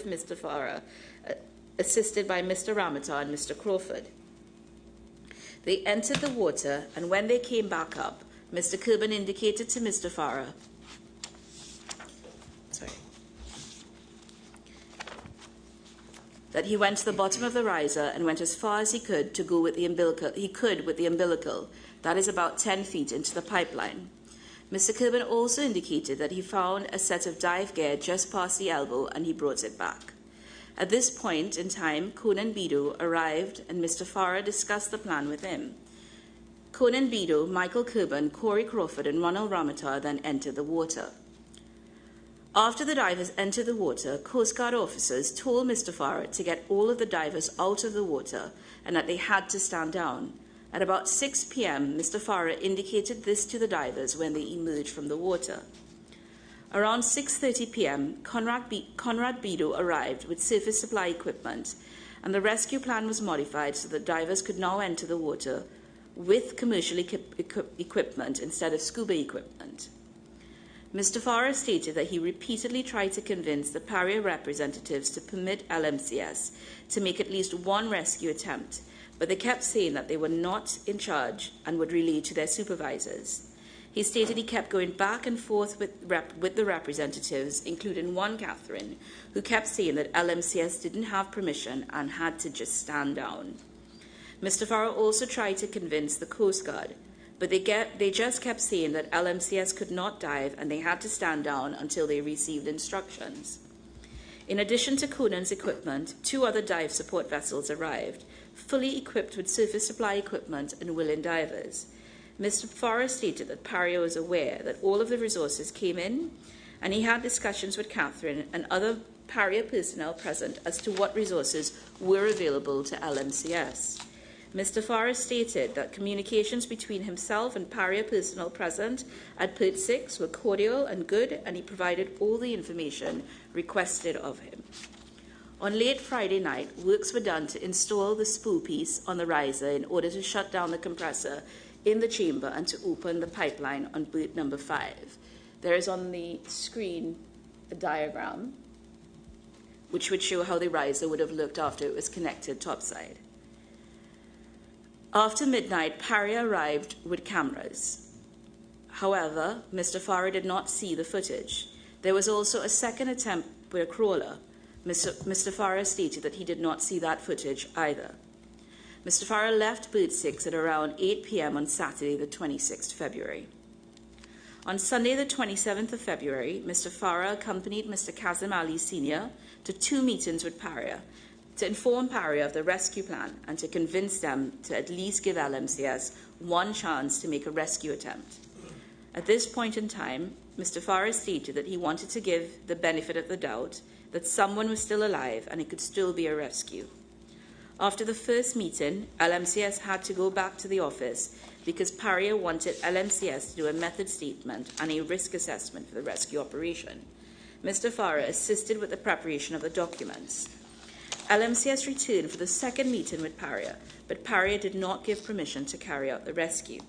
Mr. Farah, assisted by Mr. Ramata and Mr. Crawford. They entered the water, and when they came back up, Mr. Cont'd indicated to Mr. Farah that he went to the bottom of the riser and went as far as he could to go with the umbilical. That is about 10 feet into the pipeline. Mr. Cont'd also indicated that he found a set of dive gear just past the elbow and he brought it back. At this point in time, Conan Bido arrived and Mr. Farah discussed the plan with him. Conan Bido, Michael Cont'd, Corey Crawford and Ronald Ramata then entered the water. After the divers entered the water, Coast Guard officers told Mr. Farah to get all of the divers out of the water and that they had to stand down. At about 6 p.m., Mr. Farah indicated this to the divers when they emerged from the water. Around 6:30 p.m., Conrad Bido arrived with surface supply equipment, and the rescue plan was modified so that divers could now enter the water with commercial equipment instead of scuba equipment. Mr. Farah stated that he repeatedly tried to convince the Paria representatives to permit LMCS to make at least one rescue attempt, but they kept saying that they were not in charge and would relay to their supervisors. He stated he kept going back and forth with the representatives, including one, Catherine, who kept saying that LMCS didn't have permission and had to just stand down. Mr. Farah also tried to convince the Coast Guard, but they just kept saying that LMCS could not dive and they had to stand down until they received instructions. In addition to Conan's equipment, 2 other dive support vessels arrived, fully equipped with surface supply equipment and willing divers. Mr. Farah stated that Paria was aware that all of the resources came in, and he had discussions with Catherine and other Paria personnel present as to what resources were available to LMCS. Mr. Farah stated that communications between himself and Paria personnel present at Port 6 were cordial and good, and he provided all the information requested of him. On late Friday night, works were done to install the spool piece on the riser in order to shut down the compressor in the chamber and to open the pipeline on berth number 5. There is on the screen a diagram which would show how the riser would have looked after it was connected topside. After midnight, Paria arrived with cameras. However, Mr. Farah did not see the footage. There was also a second attempt with a crawler. Mr. Farah stated that he did not see that footage either. Mr. Farah left berth 6 at around 8 p.m. on Saturday, the 26th February. On Sunday, the 27th of February, Mr. Farah accompanied Mr. Kazim Ali Sr. to 2 meetings with Paria to inform Paria of the rescue plan and to convince them to at least give LMCS one chance to make a rescue attempt. At this point in time, Mr. Farah stated that he wanted to give the benefit of the doubt that someone was still alive and it could still be a rescue. After the first meeting, LMCS had to go back to the office because Paria wanted LMCS to do a method statement and a risk assessment for the rescue operation. Mr. Farah assisted with the preparation of the documents. LMCS returned for the second meeting with Paria, but Paria did not give permission to carry out the rescue.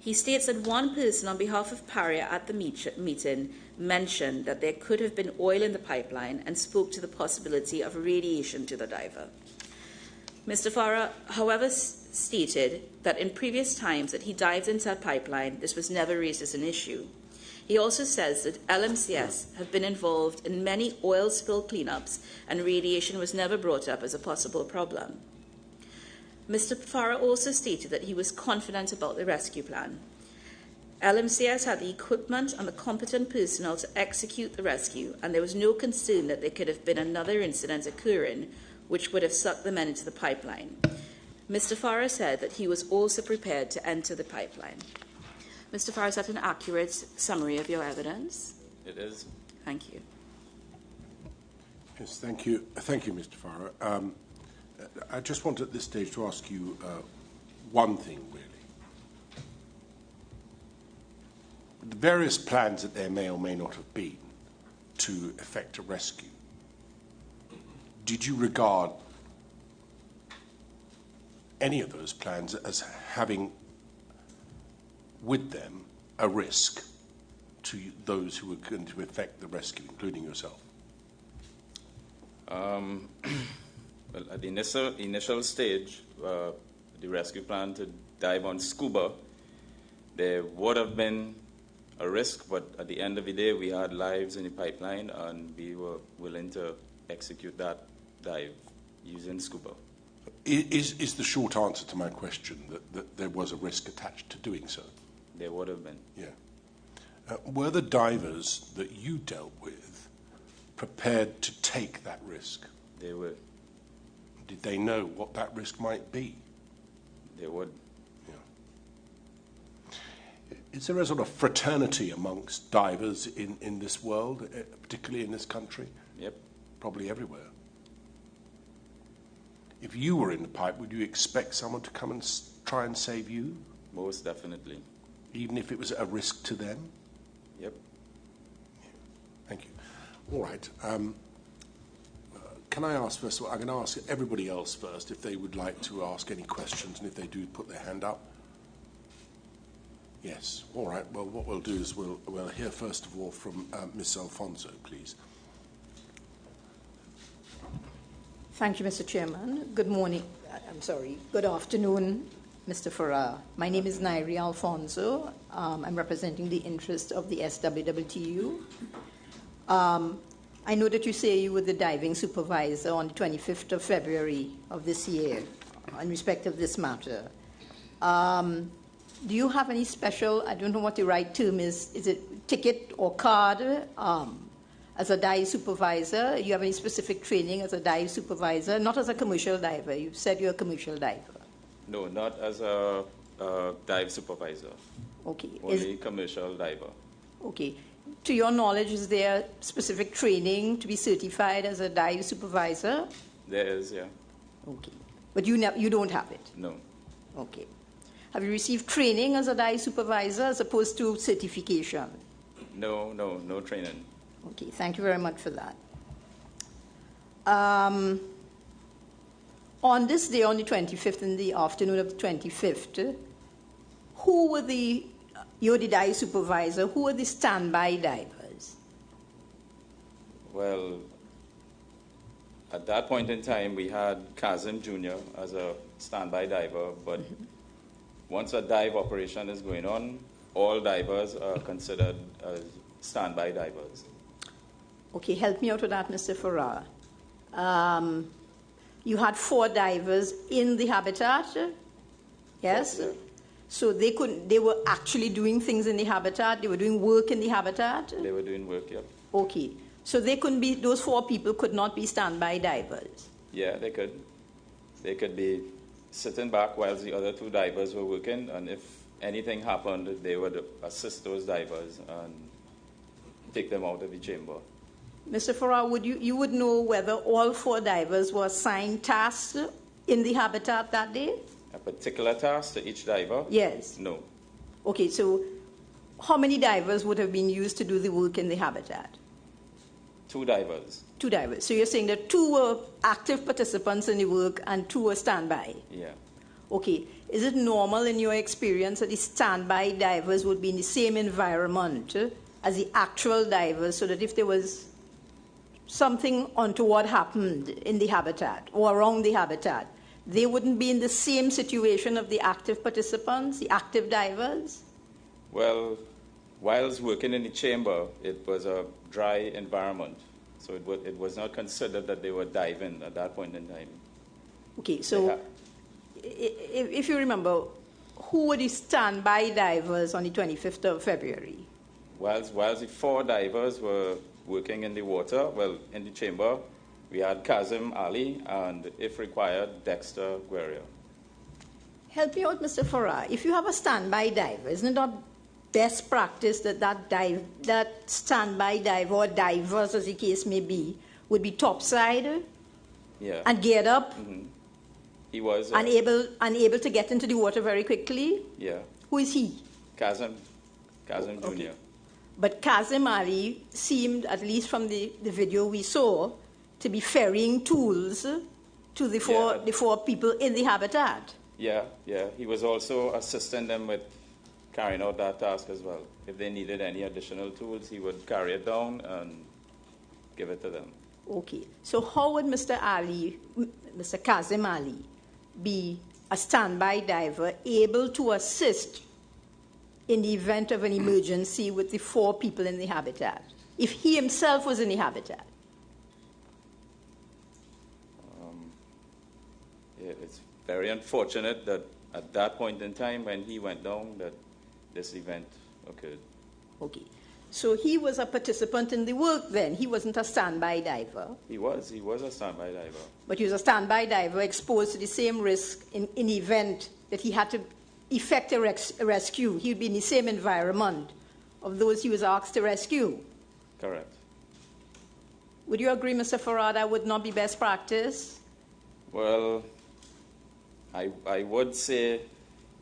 He states that one person on behalf of Paria at the meeting mentioned that there could have been oil in the pipeline and spoke to the possibility of radiation to the diver. Mr. Farah, however, stated that in previous times that he dived into a pipeline, this was never raised as an issue. He also says that LMCS have been involved in many oil spill cleanups and radiation was never brought up as a possible problem. Mr. Farah also stated that he was confident about the rescue plan. LMCS had the equipment and the competent personnel to execute the rescue, and there was no concern that there could have been another incident occurring which would have sucked the men into the pipeline. Mr. Farah said that he was also prepared to enter the pipeline. Mr. Farah, is that an accurate summary of your evidence? It is. Thank you. Yes, thank you. Thank you, Mr. Farah. I just want at this stage to ask you one thing, really. The various plans that there may or may not have been to effect a rescue, did you regard any of those plans as having with them a risk to those who were going to effect the rescue, including yourself? Well, at the initial stage, the rescue plan to dive on scuba, there would have been a risk, but at the end of the day, we had lives in the pipeline, and we were willing to execute that dive using scuba. Is the short answer to my question that there was a risk attached to doing so? There would have been. Yeah. Were the divers that you dealt with prepared to take that risk? They were. Did they know what that risk might be? They would. Yeah. Is there a sort of fraternity amongst divers in this world, particularly in this country? Yep. Probably everywhere. If you were in the pipe, would you expect someone to come and try and save you? Most definitely. Even if it was a risk to them? Yep. Yeah. Thank you. All right. Can I ask first of all, I'm going to ask everybody else first if they would like to ask any questions, and if they do, put their hand up. Yes. All right. Well, what we'll do is we'll hear first of all from Ms. Alfonso, please. Thank you, Mr. Chairman. Good morning. Good afternoon, Mr. Farrar. My name is Enquiry Alfonso. I'm representing the interest of the SWWTU. I know that you say you were the diving supervisor on the 25th of February of this year in respect of this matter. Do you have any special, I don't know what the right term is it ticket or card as a dive supervisor? You have any specific training as a dive supervisor? Not as a commercial diver. You said you're a commercial diver. No, not as a dive supervisor. Okay. Only commercial diver. Okay. To your knowledge, is there specific training to be certified as a dive supervisor? There is, yeah. Okay. But you don't have it? No. Okay. Have you received training as a dive supervisor as opposed to certification? No training. Okay, thank you very much for that. On this day, on the 25th, in the afternoon of the 25th, who were you're the dive supervisor, who were the standby divers? Well, at that point in time, we had Kazim Jr. as a standby diver, but once a dive operation is going on, all divers are considered as standby divers. Okay, help me out with that, Mr. Farrar. You had 4 divers in the habitat, yes? Yeah. So they were actually doing things in the habitat, they were doing work in the habitat? They were doing work, yeah. Okay, so those 4 people could not be standby divers? Yeah, they could. They could be sitting back while the other 2 divers were working, and if anything happened, they would assist those divers and take them out of the chamber. Mr. Farrar, you would know whether all 4 divers were assigned tasks in the habitat that day? A particular task to each diver? Yes. No. Okay, so how many divers would have been used to do the work in the habitat? 2 divers. 2 divers. So you're saying that 2 were active participants in the work and 2 were standby? Yeah. Okay. Is it normal in your experience that the standby divers would be in the same environment as the actual divers, so that if there was something untoward happened in the habitat or around the habitat, they wouldn't be in the same situation of the active participants, the active divers? Well, whilst working in the chamber, it was a dry environment. So it was not considered that they were diving at that point in time. Okay, so if you remember, who were the standby divers on the 25th of February? Whilst the 4 divers were working in the water, in the chamber, we had Kazim Ali and, if required, Dexter Guerrero. Help me out, Mr. Farrar. If you have a standby diver, isn't it not best practice that standby diver or divers, as the case may be, would be topside and geared up? Mm-hmm. He was unable to get into the water very quickly? Yeah. Who is he? Kazim Jr. Okay. But Kazim Ali seemed, at least from the video we saw, to be ferrying tools to the four people in the habitat. Yeah. He was also assisting them with carrying out that task as well. If they needed any additional tools, he would carry it down and give it to them. Okay. So how would Mr. Kazim Ali, be a standby diver able to assist in the event of an emergency with the 4 people in the habitat, if he himself was in the habitat? It's very unfortunate that at that point in time when he went down that this event occurred. Okay. So he was a participant in the work then. He wasn't a standby diver. He was a standby diver. But he was a standby diver exposed to the same risk in the event that he had to effect a rescue. He would be in the same environment of those he was asked to rescue. Correct. Would you agree, Mr. Farah, that would not be best practice? Well, I would say,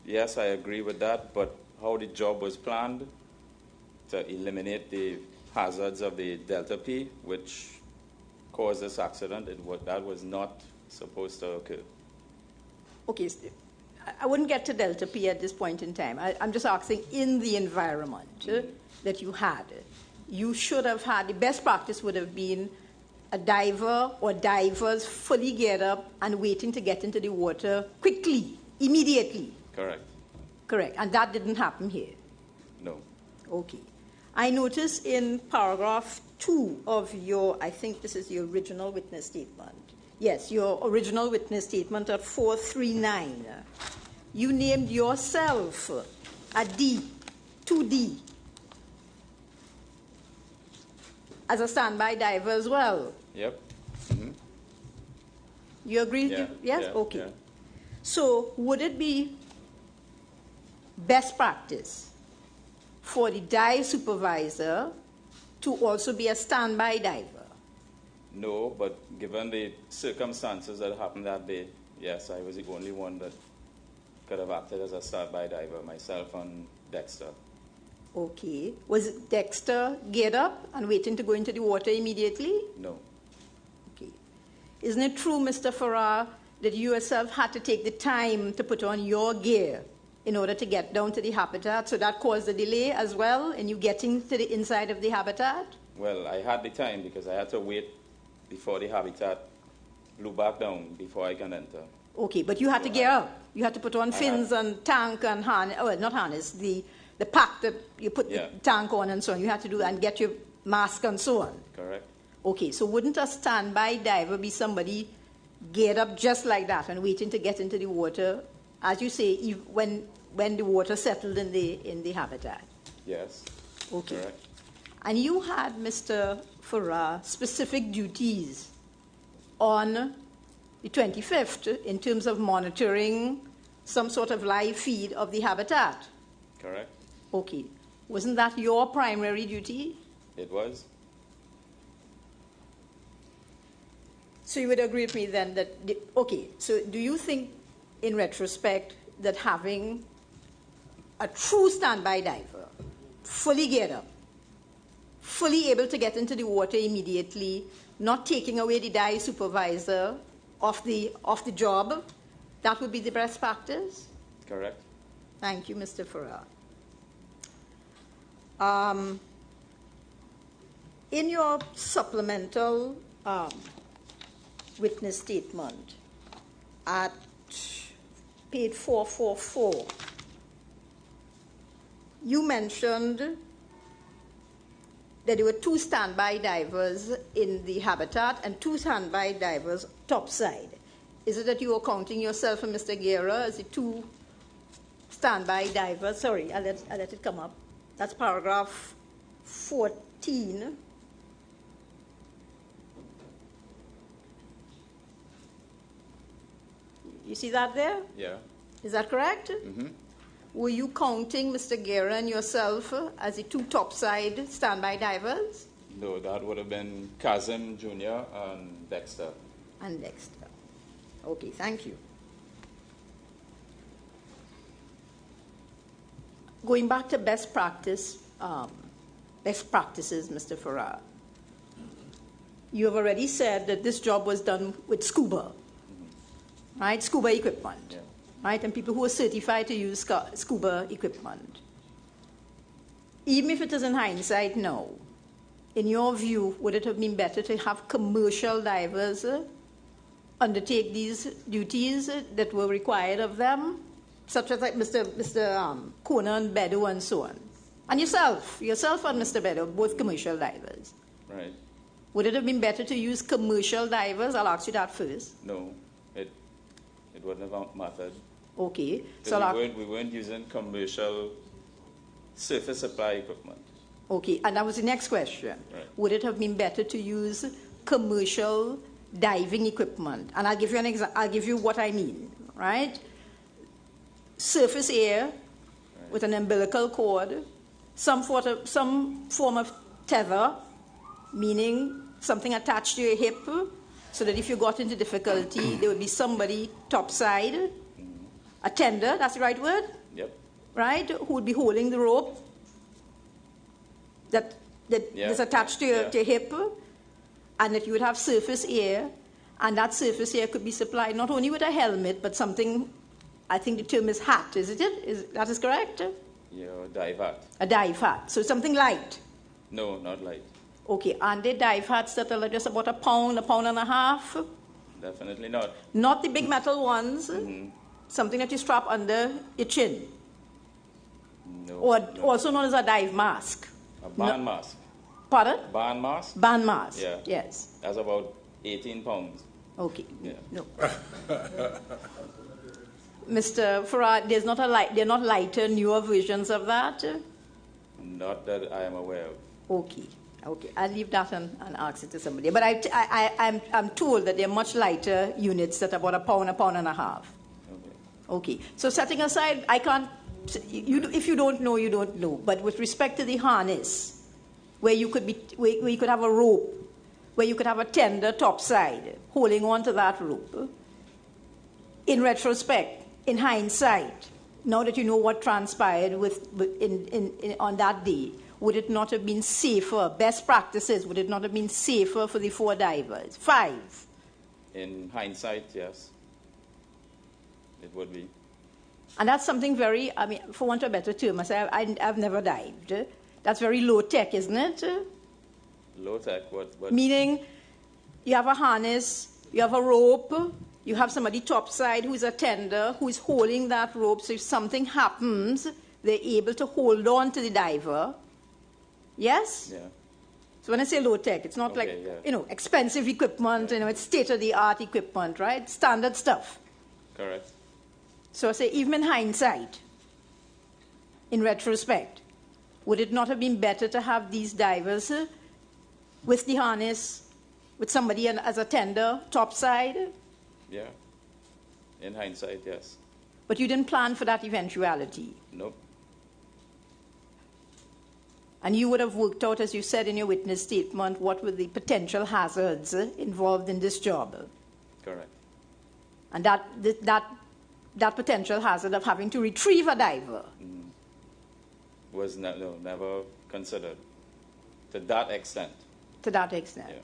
yes, I agree with that, but how the job was planned to eliminate the hazards of the Delta P, which caused this accident, that was not supposed to occur. Okay, I wouldn't get to Delta P at this point in time. I'm just asking, in the environment that you had, you should have had, the best practice would have been a diver or divers fully geared up and waiting to get into the water quickly, immediately. Correct. Correct. And that didn't happen here. No. Okay. I notice in paragraph 2 of your, I think this is your original witness statement. Yes, your original witness statement at 439. You named yourself a D, 2D, as a standby diver as well. Yep. Mm-hmm. You agree? Yeah. Yes? Yeah. Okay. Yeah. So would it be best practice for the dive supervisor to also be a standby diver? No, but given the circumstances that happened that day, yes, I was the only one that could have acted as a standby diver, myself and Dexter. Okay. Was Dexter geared up and waiting to go into the water immediately? No. Okay. Isn't it true, Mr. Farrar, that you yourself had to take the time to put on your gear in order to get down to the habitat, so that caused a delay as well in you getting to the inside of the habitat? Well, I had the time because I had to wait before the habitat blew back down before I can enter. Okay, but you had to gear up. You had to put on fins and tank and harness, well, not harness, the pack that you put the tank on and so on. You had to do that and get your mask and so on. Correct. Okay, so wouldn't a standby diver be somebody geared up just like that and waiting to get into the water, as you say, when the water settled in the habitat? Yes. Okay. Correct. And you had, Mr. Farrar, specific duties on the 25th in terms of monitoring some sort of live feed of the habitat. Correct. Okay. Wasn't that your primary duty? It was. So you would agree with me then that, okay, so do you think in retrospect that having a true standby diver, fully geared up, fully able to get into the water immediately, not taking away the dive supervisor off the job, that would be the best practice? Correct. Thank you, Mr. Farrar. In your supplemental witness statement at page 444, you mentioned that there were 2 standby divers in the habitat and 2 standby divers topside. Is it that you were counting yourself and Mr. Guerra as the 2 standby divers? Sorry, I'll let it come up. That's paragraph 14. You see that there? Yeah. Is that correct? Mm-hmm. Were you counting Mr. Guerra and yourself as the 2 topside standby divers? No, that would have been Kazim Jr. and Dexter. And Dexter. Okay, thank you. Going back to best practices, Mr. Farrar. You have already said that this job was done with scuba, right? Scuba equipment, Yeah. right? And people who are certified to use scuba equipment. Even if it is in hindsight, no. in your view, would it have been better to have commercial divers undertake these duties that were required of them, such as like Mr. Cont'd, Bedu, and so on? And yourself and Mr. Bedu, both commercial divers. Right. Would it have been better to use commercial divers? I'll ask you that first. No, it wouldn't have mattered. Okay. We weren't using commercial surface supply equipment. Okay, and that was the next question. Right. Would it have been better to use commercial diving equipment? And I'll give you an example. I'll give you what I mean. Right. Surface air with an umbilical cord, some form of tether, meaning something attached to your hip, so that if you got into difficulty, there would be somebody topside, a tender, that's the right word? Yep. Right? Who would be holding the rope that is attached to your hip, and that you would have surface air, and that surface air could be supplied not only with a helmet, but something, I think the term is hat, isn't it? That is correct? Yeah, dive hat. A dive hat. So something light. No, not light. Okay, and they dive hats that are just about a pound and a half? Definitely not. Not the big metal ones? Mm-hmm. Something that you strap under your chin? No. Or no. also known as a dive mask? A band mask. Pardon? Band mask? Band mask, Yeah. yes. That's about 18 pounds. Okay, Yeah. no. Mr. Farad, they're not lighter, newer versions of that? Not that I am aware of. Okay, I'll leave that and ask it to somebody. But I'm told that they're much lighter units that are about a pound and a half. Okay, so setting aside, I can't, if you don't know, you don't know. But with respect to the harness, where you could have a rope, where you could have a tender topside, holding on to that rope, in retrospect, in hindsight, now that you know what transpired on that day, would it not have been safer, best practices, would it not have been safer for the 4 divers? 5? In hindsight, yes. It would be. And that's something very, for want of a better term, I've never dived. That's very low tech, isn't it? Low tech, what? Meaning, you have a harness, you have a rope, you have somebody topside who's a tender, who's holding that rope, so if something happens, they're able to hold on to the diver. Yes? Yeah. So when I say low tech, it's not expensive equipment, it's state-of-the-art equipment, right? Standard stuff. Correct. So I say, even in hindsight, in retrospect, would it not have been better to have these divers with the harness, with somebody as a tender, topside? Yeah. In hindsight, yes. But you didn't plan for that eventuality. Nope. And you would have worked out, as you said in your witness statement, what were the potential hazards involved in this job. Correct. And that potential hazard of having to retrieve a diver Was never considered to that extent. To that extent. Yeah.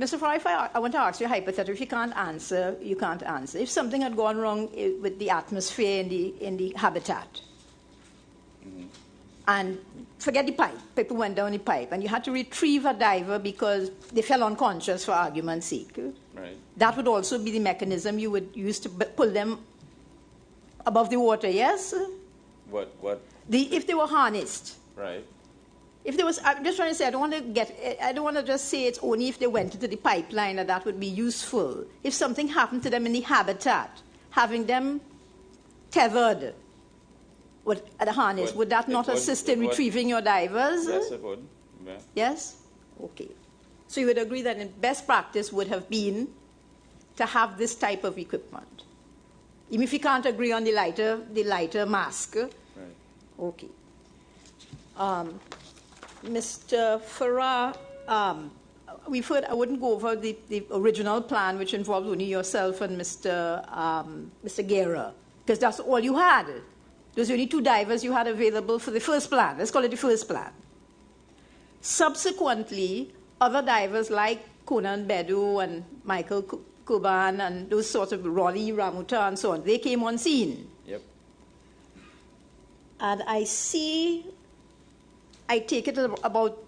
Mr. Fry, I want to ask you a hypothetical. If you can't answer, you can't answer. If something had gone wrong with the atmosphere in the habitat, and forget the pipe, people went down the pipe, and you had to retrieve a diver because they fell unconscious, for argument's sake. Right. That would also be the mechanism you would use to pull them above the water, yes? What? If they were harnessed. Right. If there was, I'm just trying to say, I don't want to just say it's only if they went into the pipeline that would be useful. If something happened to them in the habitat, having them tethered at a harness, would that not assist in retrieving your divers? Yes, it would. Yeah. Yes? Okay. So you would agree that in best practice would have been to have this type of equipment. Even if you can't agree on the lighter mask. Right. Okay. Mr. Farah, we've heard, I wouldn't go over the original plan, which involved only yourself and Mr. Guerra, because that's all you had. There's only 2 divers you had available for the first plan. Let's call it the first plan. Subsequently, other divers like Cont'd, Bedu, and Michael Kuban, and those sorts of Rolly, Ramuta, and so on, they came on scene. Yep. And I see I take it about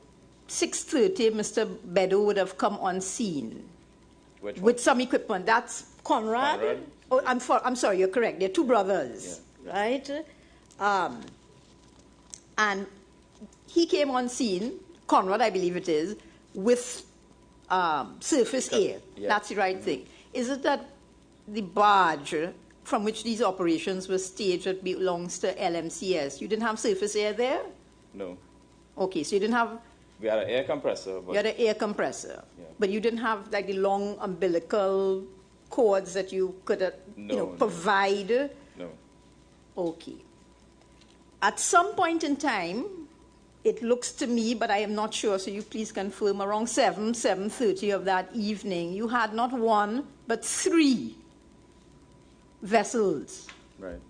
6:30, Mr. Bedu would have come on scene Which one? with some equipment. That's Conrad? Conrad? Oh, I'm sorry, you're correct. They're two brothers, right? And he came on scene, Conrad, I believe it is, with surface air. Yeah. That's the right thing. Is it that the barge from which these operations were staged that belongs to LMCS, you didn't have surface air there? No. Okay, so you didn't have, We had an air compressor, but you had an air compressor, Yeah. but you didn't have like the long umbilical cords that you could No. provide? no. Okay. At some point in time, it looks to me, but I am not sure, so you please confirm, around 7:30 of that evening, you had not one, but 3 vessels Right.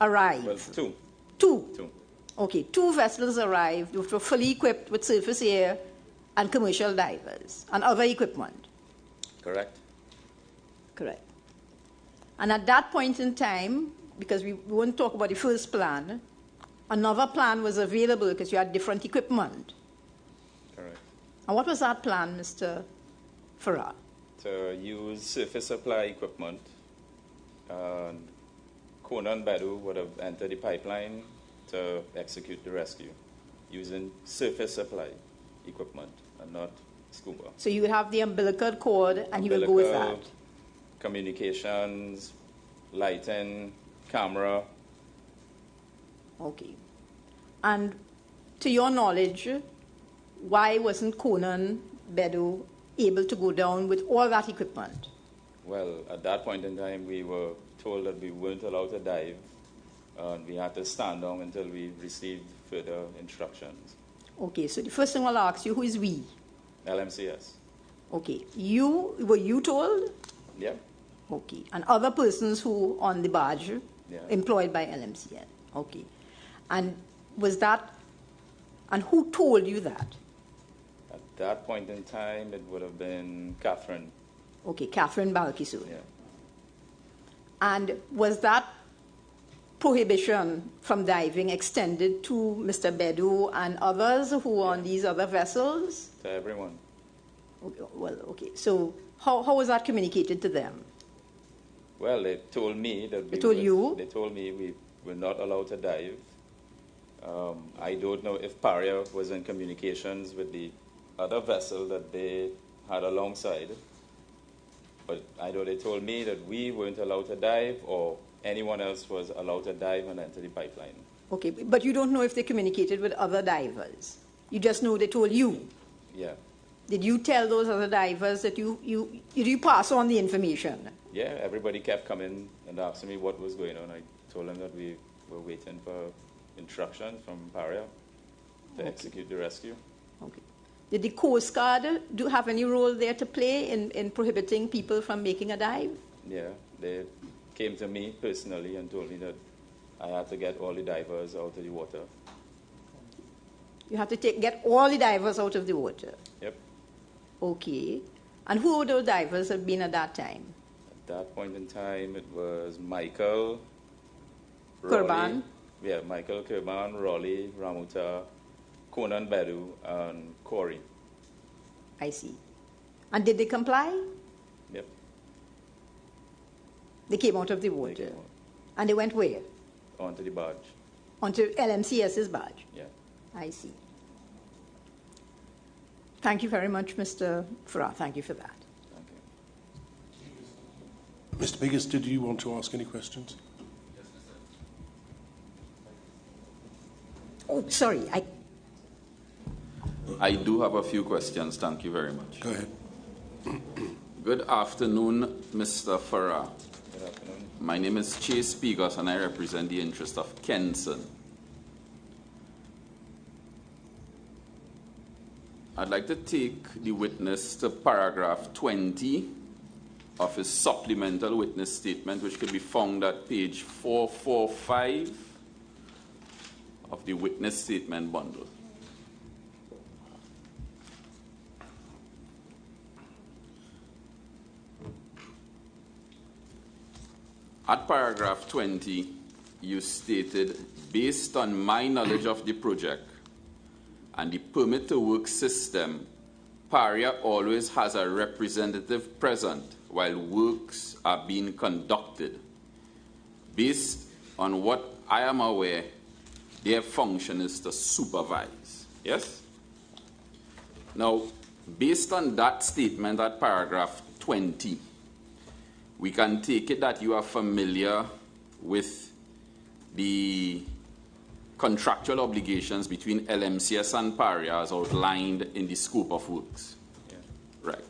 arrive. Well, two. Two. Okay, 2 vessels arrived, which were fully equipped with surface air and commercial divers and other equipment. Correct. Correct. And at that point in time, because we won't talk about the first plan, another plan was available because you had different equipment. Correct. And what was that plan, Mr. Farah? To use surface supply equipment, and Cont'd Bedu would have entered the pipeline to execute the rescue using surface supply equipment and not scuba. So you would have the umbilical cord and you will go with that. Umbilical, communications, lighting, camera. Okay. And to your knowledge, why wasn't Cont'd Bedu able to go down with all that equipment? Well, at that point in time, we were told that we weren't allowed to dive, and we had to stand down until we received further instructions. Okay, so the first thing I'll ask you, who is we? LMCS. Okay, were you told? Yeah. Okay, and other persons who on the barge Yeah. employed by LMCN. Okay, and who told you that? At that point in time, it would have been Catherine. Okay, Catherine Balkisoon. Yeah. And was that prohibition from diving extended to Mr. Bedu and others who were on these other vessels? To everyone. Okay, well, okay, so how was that communicated to them? Well, they told me that They told you? They told me we were not allowed to dive. I don't know if Paria was in communications with the other vessel that they had alongside, but I know they told me that we weren't allowed to dive, or anyone else was allowed to dive and enter the pipeline. Okay, but you don't know if they communicated with other divers. You just know they told you. Yeah. Did you tell those other divers that you pass on the information? Yeah, everybody kept coming and asking me what was going on. I told them that we were waiting for instructions from Paria to execute the rescue. Okay. Did the Coast Guard have any role there to play in prohibiting people from making a dive? Yeah, they came to me personally and told me that I had to get all the divers out of the water. You have to get all the divers out of the water. Yep. Okay. And who would those divers have been at that time? At that point in time, it was Michael, Kurban. Raleigh, yeah, Michael, Kurban, Raleigh, Ramuta, Cont'd Bedu, and Corey. I see. And did they comply? Yep. They came out of the They water. came out. And they went where? Onto the barge. Onto LMCS's barge. Yeah. I see. Thank you very much, Mr. Farah. Thank you for that. Thank you. Mr. Biggers, did you want to ask any questions? Oh, sorry. I do have a few questions. Thank you very much. Go ahead. Good afternoon, Mr. Farah. Good afternoon. My name is Chase Pigos, and I represent the interest of Kenson. I'd like to take the witness to paragraph 20 of his supplemental witness statement, which can be found at page 445 of the witness statement bundle. At paragraph 20, you stated, based on my knowledge of the project, and the permit to work system, Paria always has a representative present while works are being conducted. Based on what I am aware, their function is to supervise. Yes? Now, based on that statement at paragraph 20, we can take it that you are familiar with the contractual obligations between LMCS and Paria as outlined in the scope of works. Yeah. Right.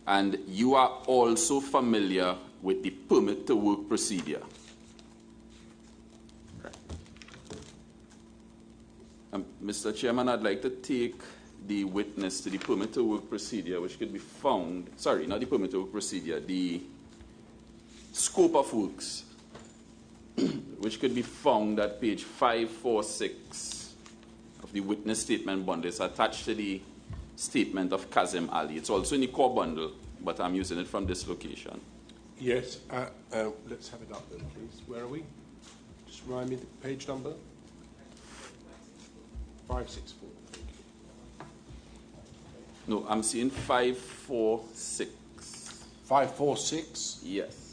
And you are also familiar with the permit to work procedure. Right. Mr. Chairman, I'd like to take the witness to the permit to work procedure, which could be found, sorry, not the permit to work procedure, the scope of works, which could be found at page 546 of the witness statement bundle. It's attached to the statement of Kazim Ali. It's also in the core bundle, but I'm using it from this location. Yes, let's have it up then, please. Where are we? Just remind me the page number. 564. Thank you. No, I'm seeing 546. 546 Yes.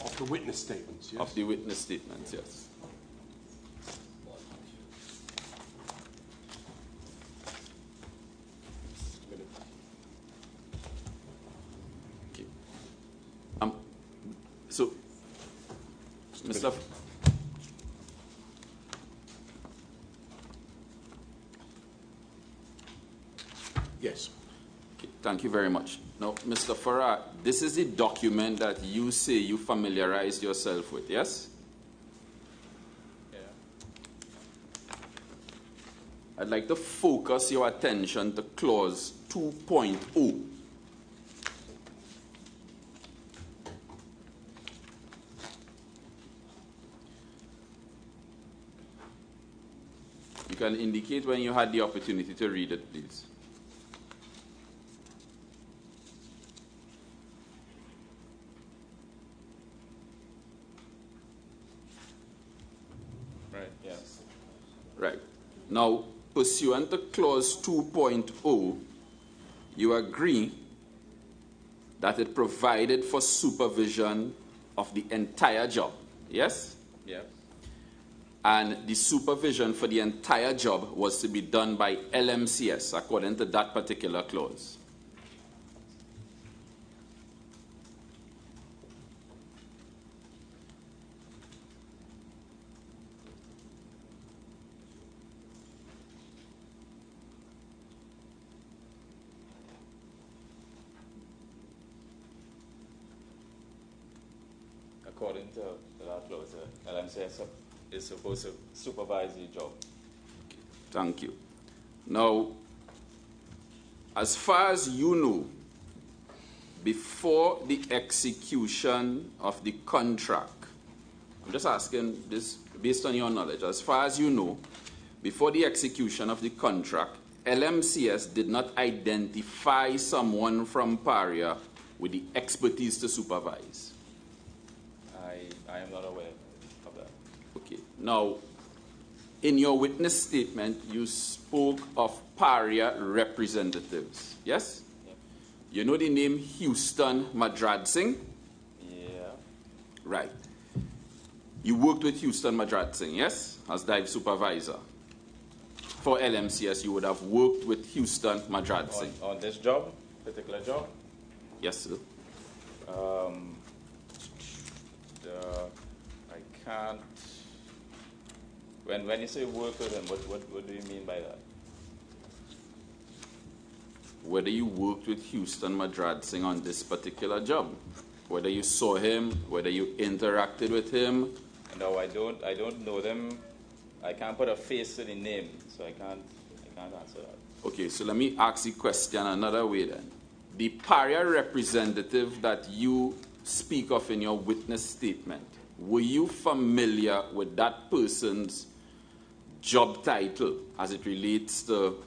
of the witness statements, yes? Of the witness statements, yes. Okay. So, Mr. Yes. Okay, thank you very much. Now, Mr. Farah, this is the document that you say you familiarized yourself with, yes? Yeah. I'd like to focus your attention to clause 2.0. You can indicate when you had the opportunity to read it, please. Right, yes. Right. Now, pursuant to clause 2.0, you agree that it provided for supervision of the entire job, yes? Yeah. And the supervision for the entire job was to be done by LMCS according to that particular clause. According to that clause, LMCS is supposed to supervise the job. Thank you. Now, as far as you know, before the execution of the contract, I'm just asking this based on your knowledge, as far as you know, before the execution of the contract, LMCS did not identify someone from Paria with the expertise to supervise. I am not aware of that. Okay. Now, in your witness statement, you spoke of Paria representatives, yes? Yeah. You know the name Houston Madrad Singh? Yeah. Right. You worked with Houston Madrad Singh, yes? As dive supervisor. For LMCS, you would have worked with Houston Madrad Singh. On this job, particular job? Yes, sir. I can't. When you say work with him, what do you mean by that? Whether you worked with Houston Madrad Singh on this particular job, whether you saw him, whether you interacted with him. No, I don't know them. I can't put a face to the name, so I can't answer that. Okay, so let me ask the question another way then. The Paria representative that you speak of in your witness statement, were you familiar with that person's job title as it relates to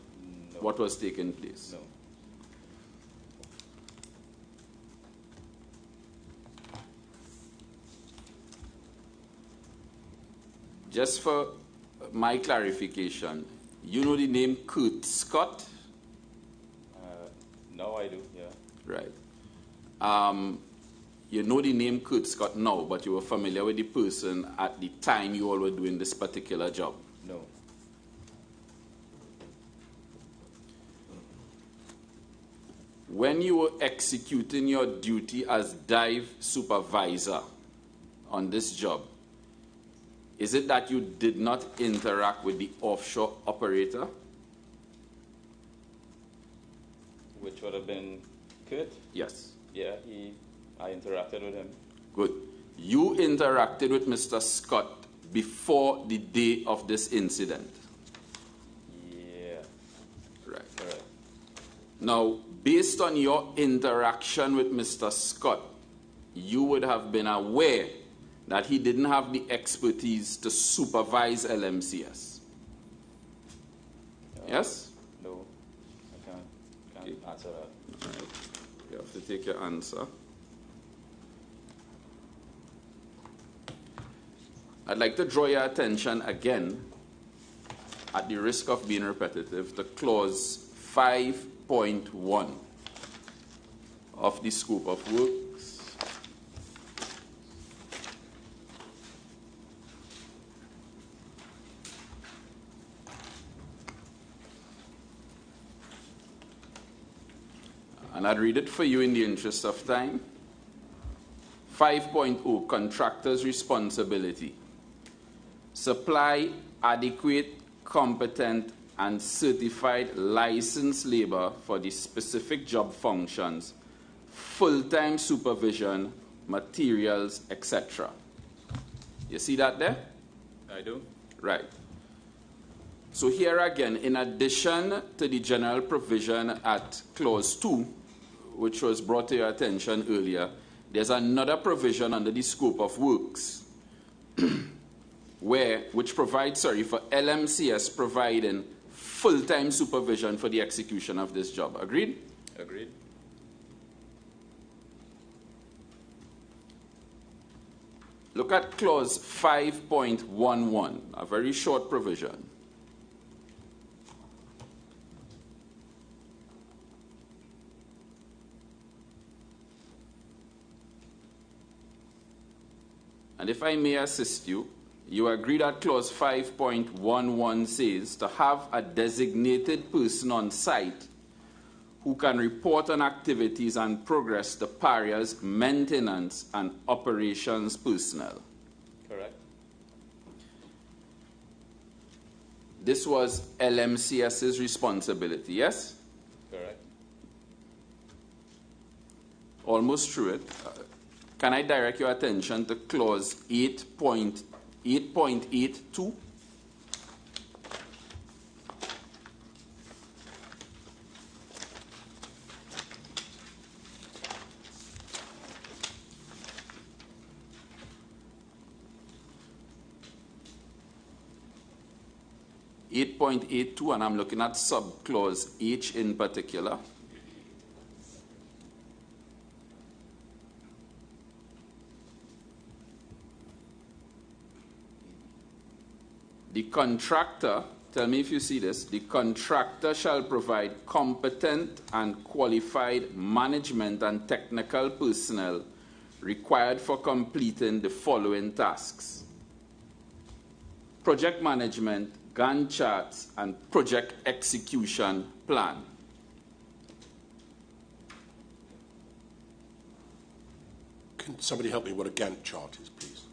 what was taking place? No. Just for my clarification, You know the name Kurt Scott? No, I do, yeah. Right. You know the name Kurt Scott now, but you were familiar with the person at the time you all were doing this particular job? No. When you were executing your duty as dive supervisor on this job, is it that you did not interact with the offshore operator? Which would have been Kurt? Yes. Yeah, I interacted with him. Good. You interacted with Mr. Scott before the day of this incident? Yeah. Right. Correct. Now, based on your interaction with Mr. Scott, you would have been aware that he didn't have the expertise to supervise LMCS. Yes? No, I can't answer that. All right. You have to take your answer. I'd like to draw your attention again, at the risk of being repetitive, to clause 5.1 of the scope of works. And I'd read it for you in the interest of time. 5.0, contractor's responsibility. Supply adequate, competent, and certified licensed labor for the specific job functions, full-time supervision, materials, etc. You see that there? I do. Right. So here again, in addition to the general provision at clause 2, which was brought to your attention earlier, there's another provision under the scope of works which provides, for LMCS providing full-time supervision for the execution of this job. Agreed? Agreed. Look at clause 5.11, a very short provision. And if I may assist you, you agree that clause 5.11 says to have a designated person on site who can report on activities and progress to Paria's maintenance and operations personnel. Correct. This was LMCS's responsibility, yes? Correct. Almost through it. Can I direct your attention to clause 8.82? and I'm looking at subclause H in particular. The contractor, tell me if you see this, the contractor shall provide competent and qualified management and technical personnel required for completing the following tasks: project management, Gantt charts, and project execution plan. Can somebody help me what a Gantt chart is, please?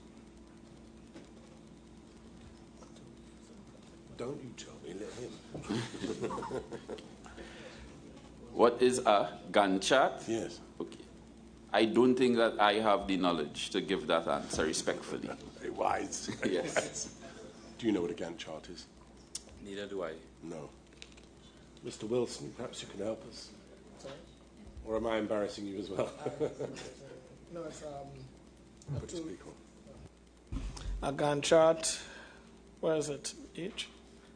Don't you tell me, let him. What is a Gantt chart? Yes. Okay. I don't think that I have the knowledge to give that answer respectfully. Very wise. Very Yes. wise. Do you know what a Gantt chart is? Neither do I. No. Mr. Wilson, perhaps you can help us. Sorry? Or am I embarrassing you as well? No, it's Put a speak on. a Gantt chart. Where is it? H?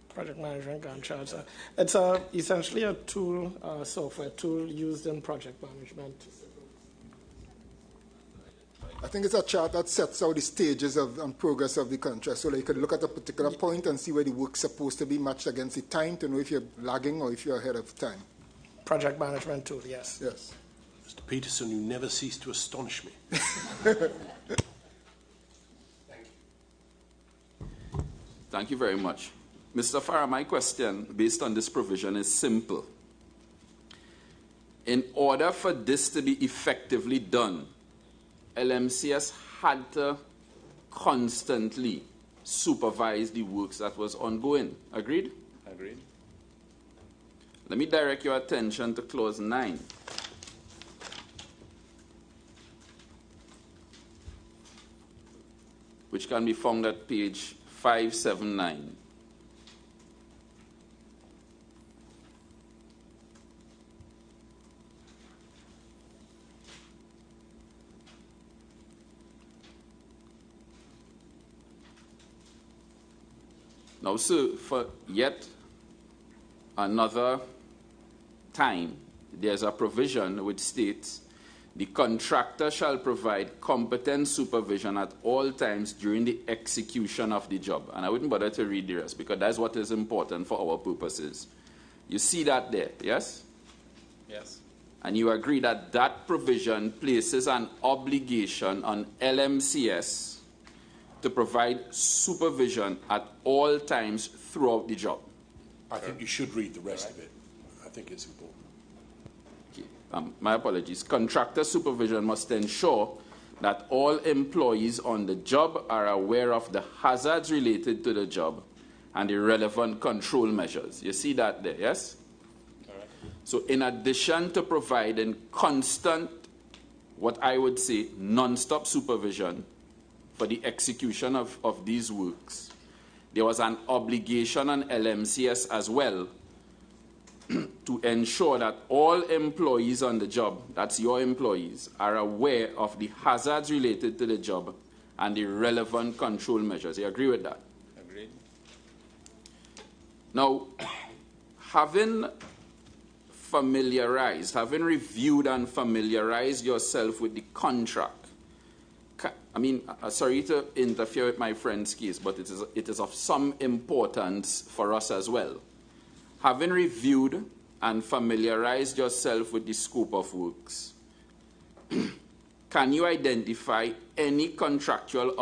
Project management Gantt charts. It's essentially a tool, software tool used in project management. I think it's a chart that sets out the stages of and progress of the contract. So like you could look at a particular point and see where the work's supposed to be matched against the time to know if you're lagging or if you're ahead of time. Project management tool, yes. Yes. Mr. Peterson, you never cease to astonish me. Thank you very much. Mr. Farah, my question based on this provision is simple. In order for this to be effectively done, LMCS had to constantly supervise the works that was ongoing. Agreed? Agreed. Let me direct your attention to clause 9. Which can be found at page 579. Now, sir, for yet another time, there's a provision which states the contractor shall provide competent supervision at all times during the execution of the job. And I wouldn't bother to read the rest because that's what is important for our purposes. You see that there, yes? Yes. And you agree that that provision places an obligation on LMCS to provide supervision at all times throughout the job. I think you should read the rest of it. I think it's important. Okay. My apologies. Contractor supervision must ensure that all employees on the job are aware of the hazards related to the job and the relevant control measures. You see that there, yes? Correct. So in addition to providing constant, what I would say, non-stop supervision for the execution of these works, there was an obligation on LMCS as well to ensure that all employees on the job, that's your employees, are aware of the hazards related to the job and the relevant control measures. You agree with that? Agreed. Now, having reviewed and familiarized yourself with the contract, I mean, sorry to interfere with my friend's case, but it is of some importance for us as well. Having reviewed and familiarized yourself with the scope of works, can you identify any contractual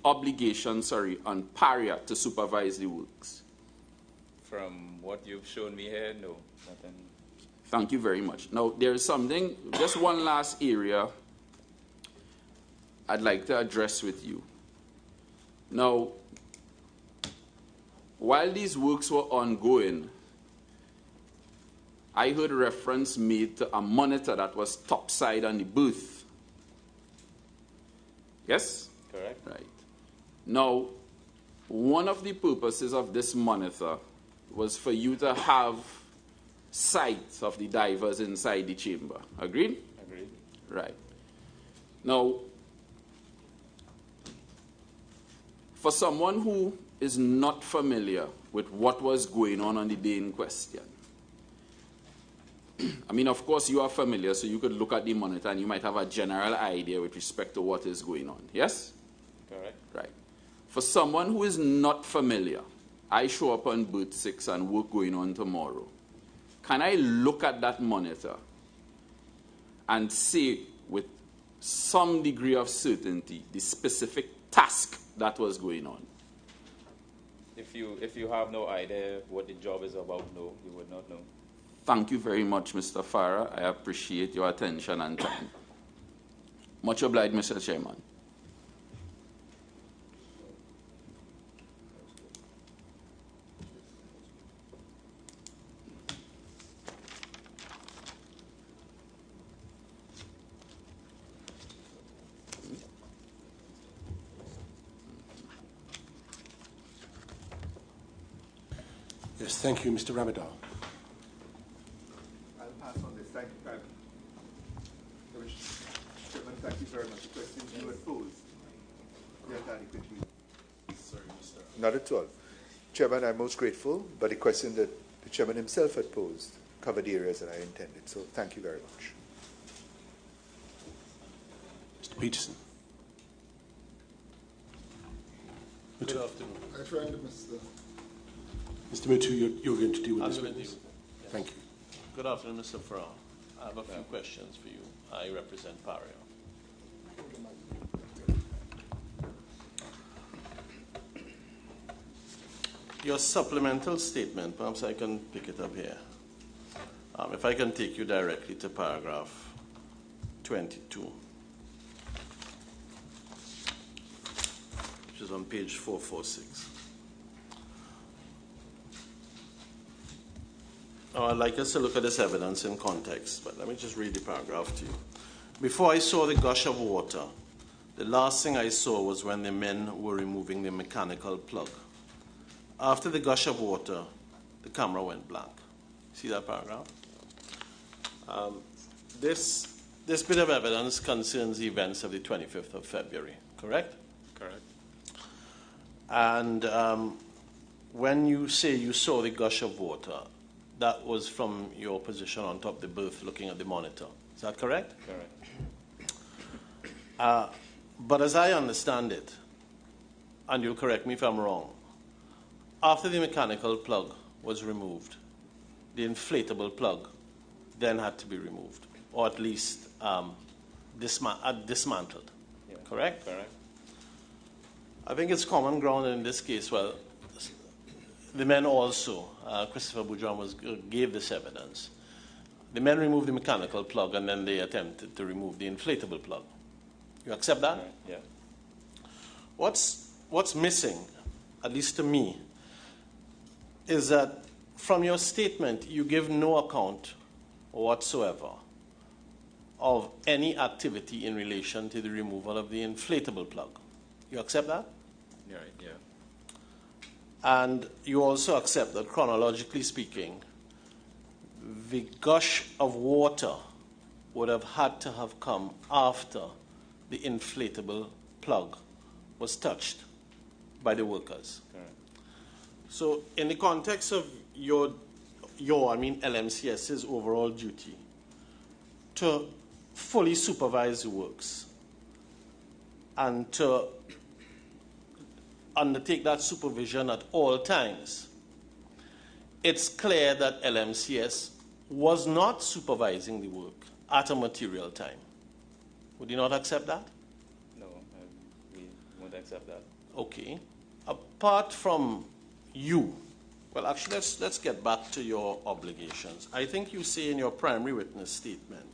obligation, on Paria to supervise the works? From what you've shown me here, no, nothing. Thank you very much. Now, there is something, just one last area I'd like to address with you. Now, while these works were ongoing, I heard reference made to a monitor that was topside on the booth. Yes? Correct. Right. Now, one of the purposes of this monitor was for you to have sight of the divers inside the chamber. Agreed? Agreed. Right. Now, for someone who is not familiar with what was going on the day in question, I mean, of course, you are familiar, so you could look at the monitor and you might have a general idea with respect to what is going on. Yes? Correct. Right. For someone who is not familiar, I show up on berth 6 and work going on tomorrow. Can I look at that monitor and say with some degree of certainty the specific task that was going on? If you have no idea what the job is about, no, you would not know. Thank you very much, Mr. Farah. I appreciate your attention and time. Much obliged, Mr. Chairman. Yes, thank you, Mr. Ramadan. I'll pass on this. Thank you. Chairman, thank you very much. The questions you had posed, they are adequately. Sorry, Mr. Not at all. Chairman, I'm most grateful, but the question that the Chairman himself had posed covered the areas that I intended. So thank you very much. Mr. Peterson. Matu. afternoon. My friend, Mr. Mr. Matu, you're going to deal with I'm this going to witness? deal with it. Thank you. Good afternoon, Mr. Farrar. I have a few questions for you. I represent Paria. Your supplemental statement, perhaps I can pick it up here. If I can take you directly to paragraph 22, which is on page 446. Now, I'd like us to look at this evidence in context, but let me just read the paragraph to you. Before I saw the gush of water, the last thing I saw was when the men were removing the mechanical plug. After the gush of water, the camera went blank. See that paragraph? This bit of evidence concerns the events of the 25th of February, correct? Correct. And when you say you saw the gush of water, that was from your position on top of the berth looking at the monitor. Is that correct? Correct. But as I understand it, and you'll correct me if I'm wrong, after the mechanical plug was removed, the inflatable plug then had to be removed, or at least dismantled. Yeah. Correct? Correct. I think it's common ground in this case. Well, the men also, Christopher Boudreau gave this evidence. The men removed the mechanical plug and then they attempted to remove the inflatable plug. You accept that? Right. Yeah. What's missing, at least to me, is that from your statement you give no account whatsoever of any activity in relation to the removal of the inflatable plug. You accept that? Right. Yeah. And you also accept that, chronologically speaking, the gush of water would have had to have come after the inflatable plug was touched by the workers. Correct. So in the context of your LMCS's overall duty to fully supervise the works and to undertake that supervision at all times, it's clear that LMCS was not supervising the work at a material time. Would you not accept that? No, we won't accept that. Okay. Apart from you, well, actually, let's get back to your obligations. I think you say in your primary witness statement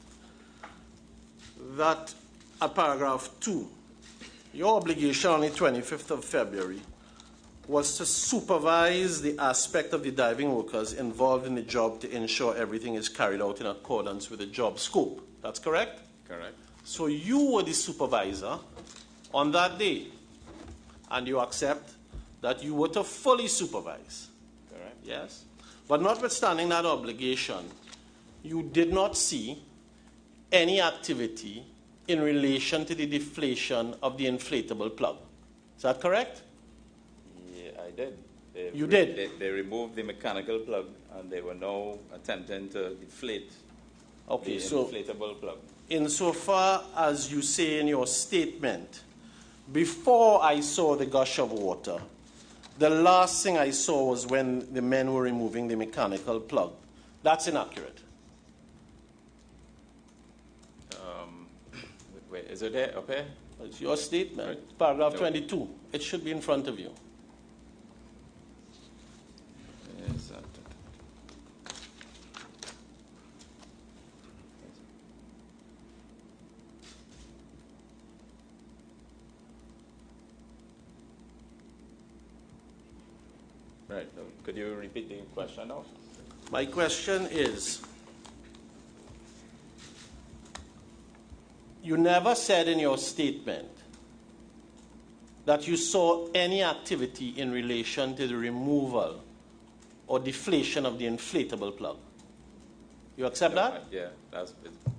that at paragraph 2, your obligation on the 25th of February was to supervise the aspect of the diving workers involved in the job to ensure everything is carried out in accordance with the job scope. That's correct? Correct. So you were the supervisor on that day, and you accept that you were to fully supervise. Correct. Yes? But notwithstanding that obligation, you did not see any activity in relation to the deflation of the inflatable plug. Is that correct? Yeah, I did. You did? They removed the mechanical plug and they were now attempting to deflate the inflatable plug. Insofar as you say in your statement, before I saw the gush of water, the last thing I saw was when the men were removing the mechanical plug. That's inaccurate. Wait, is it there? Up here? It's your statement, Right. paragraph No. 22. It should be in front of you. Yes, right. Could you repeat the question now? My question is, you never said in your statement that you saw any activity in relation to the removal or deflation of the inflatable plug. You accept that? Yeah, that's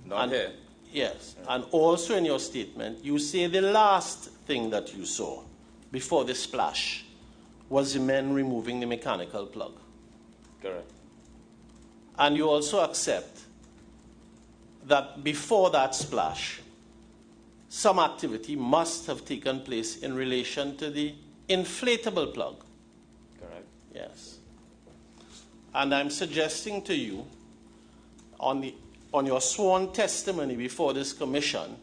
not And- here. Yes. And also in your statement, you say the last thing that you saw before the splash was the men removing the mechanical plug. Correct. And you also accept that before that splash, some activity must have taken place in relation to the inflatable plug. Correct. Yes. And I'm suggesting to you, on your sworn testimony before this commission,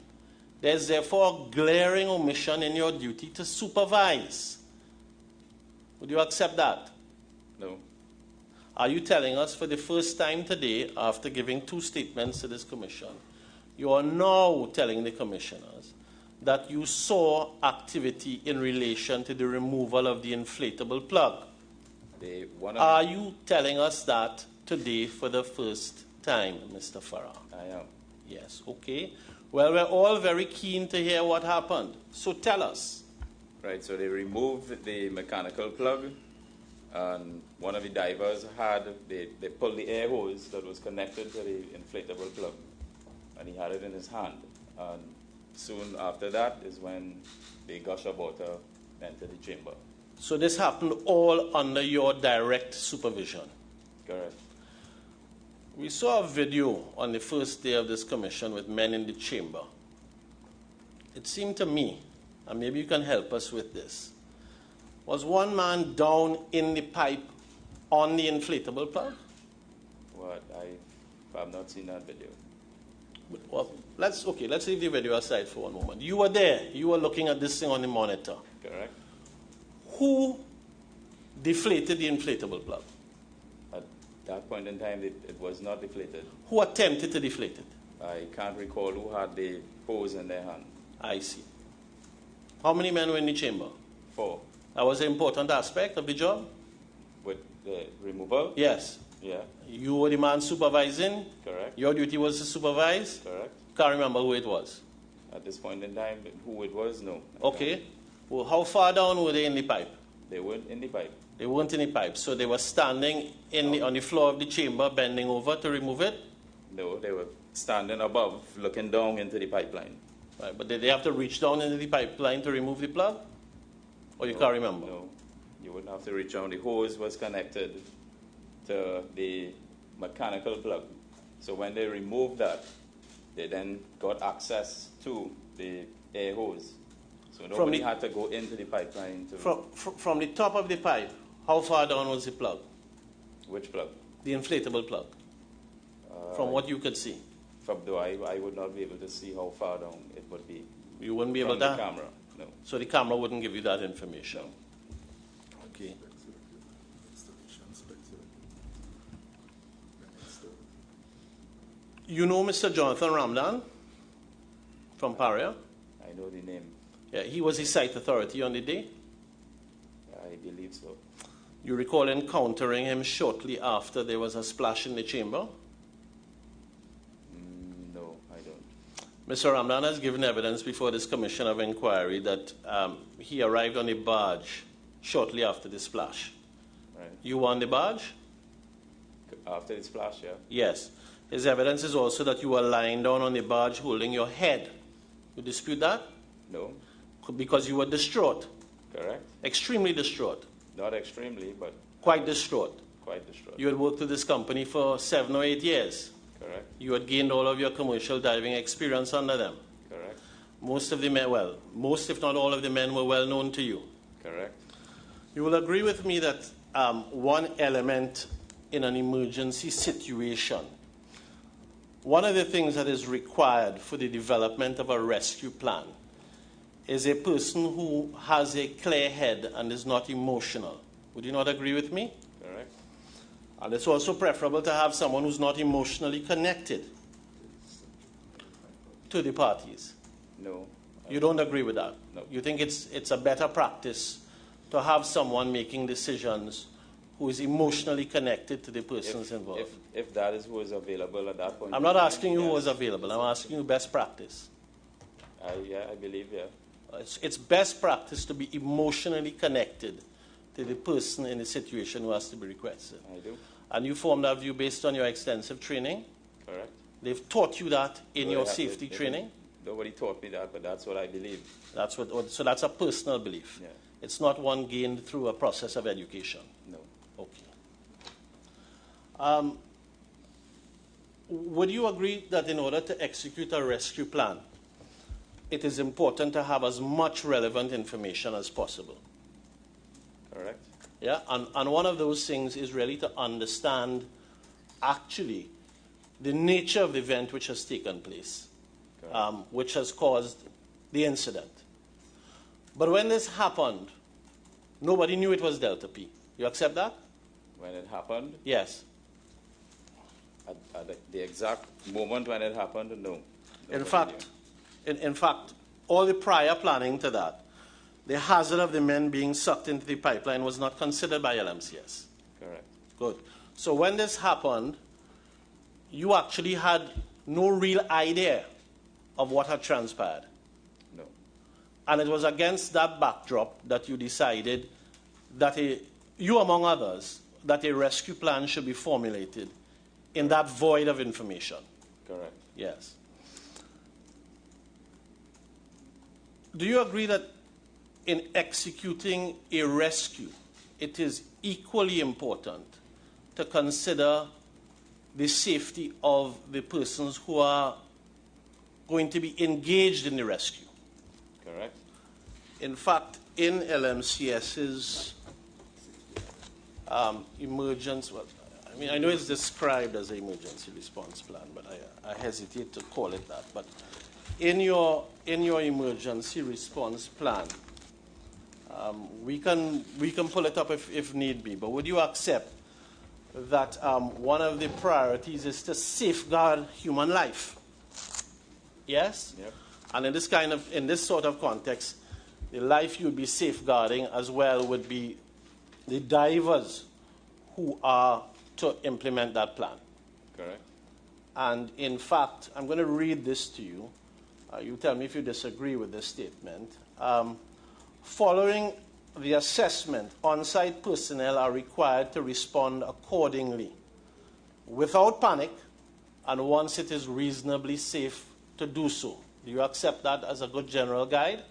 there's therefore a glaring omission in your duty to supervise. Would you accept that? No. Are you telling us for the first time today, after giving 2 statements to this commission, you are now telling the commissioners that you saw activity in relation to the removal of the inflatable plug? Are you telling us that today for the first time, Mr. Farah? I am. Yes, okay. Well, we're all very keen to hear what happened. So tell us. Right, so they removed the mechanical plug, and one of the divers they pulled the air hose that was connected to the inflatable plug, and he had it in his hand. And soon after that is when the gush of water entered the chamber. So this happened all under your direct supervision? Correct. We saw a video on the first day of this commission with men in the chamber. It seemed to me, and maybe you can help us with this, was one man down in the pipe on the inflatable plug? What? I've not seen that video. Well, let's leave the video aside for one moment. You were there. You were looking at this thing on the monitor. Correct. Who deflated the inflatable plug? At that point in time, it was not deflated. Who attempted to deflate it? I can't recall who had the hose in their hand. I see. How many men were in the chamber? 4. That was an important aspect of the job? With the removal? Yes. Yeah. You were the man supervising? Correct. Your duty was to supervise? Correct. Can't remember who it was? At this point in time, who it was, no. Okay. Well, how far down were they in the pipe? They weren't in the pipe. They weren't in the pipe, so they were standing on the floor of the chamber, bending over to remove it? No, they were standing above, looking down into the pipeline. Right, but did they have to reach down into the pipeline to remove the plug? Or you can't remember? No, you wouldn't have to reach down. The hose was connected to the mechanical plug. So when they removed that, they then got access to the air hose. So nobody had to go into the pipeline. From the top of the pipe, how far down was the plug? Which plug? The inflatable plug. From what you could see. I would not be able to see how far down it would be. You wouldn't be able to? From the camera, no. So the camera wouldn't give you that information? No. Okay. You know Mr. Jonathan Ramdan from Paria? I know the name. Yeah, he was the site authority on the day? I believe so. You recall encountering him shortly after there was a splash in the chamber? No, I don't. Mr. Ramdan has given evidence before this commission of inquiry that he arrived on a barge shortly after the splash. Right. You were on the barge? After the splash, yeah. Yes. His evidence is also that you were lying down on the barge holding your head. You dispute that? No. Because you were distraught. Correct. Extremely distraught. Not extremely, but... Quite distraught. Quite distraught. You had worked with this company for 7 or 8 years. Correct. You had gained all of your commercial diving experience under them. Correct. Most of the men, most if not all of the men were well known to you. Correct. You will agree with me that one element in an emergency situation, one of the things that is required for the development of a rescue plan is a person who has a clear head and is not emotional. Would you not agree with me? Correct. And it's also preferable to have someone who's not emotionally connected to the parties. No. You don't agree with that? No. You think it's a better practice to have someone making decisions who is emotionally connected to the persons involved? If that is who is available at that point. I'm not asking you who is available. I'm asking you best practice. I believe, yeah. It's best practice to be emotionally connected to the person in the situation who has to be requested. I do. And you formed that view based on your extensive training? Correct. They've taught you that in your safety training? Nobody taught me that, but that's what I believe. So that's a personal belief? Yeah. It's not one gained through a process of education? No. Okay. Would you agree that in order to execute a rescue plan, it is important to have as much relevant information as possible? Correct. Yeah, and one of those things is really to understand actually the nature of the event which has taken place, which has caused the incident. But when this happened, nobody knew it was Delta P. You accept that? When it happened? Yes. At the exact moment when it happened, no. In fact, all the prior planning to that, the hazard of the men being sucked into the pipeline was not considered by LMCS. Correct. Good. So when this happened, you actually had no real idea of what had transpired. No. And it was against that backdrop that you decided that you among others, that a rescue plan should be formulated in that void of information. Correct. Yes. Do you agree that in executing a rescue, it is equally important to consider the safety of the persons who are going to be engaged in the rescue? Correct. In fact, in LMCS's emergency, well, I mean, I know it's described as an emergency response plan, but I hesitate to call it that. But in your emergency response plan, we can pull it up if need be. But would you accept that one of the priorities is to safeguard human life? Yes. Yep. And in this sort of context, the life you'd be safeguarding as well would be the divers who are to implement that plan. Correct. And in fact, I'm going to read this to you. You tell me if you disagree with this statement. Following the assessment, on-site personnel are required to respond accordingly, without panic, and once it is reasonably safe to do so. Do you accept that as a good general guide?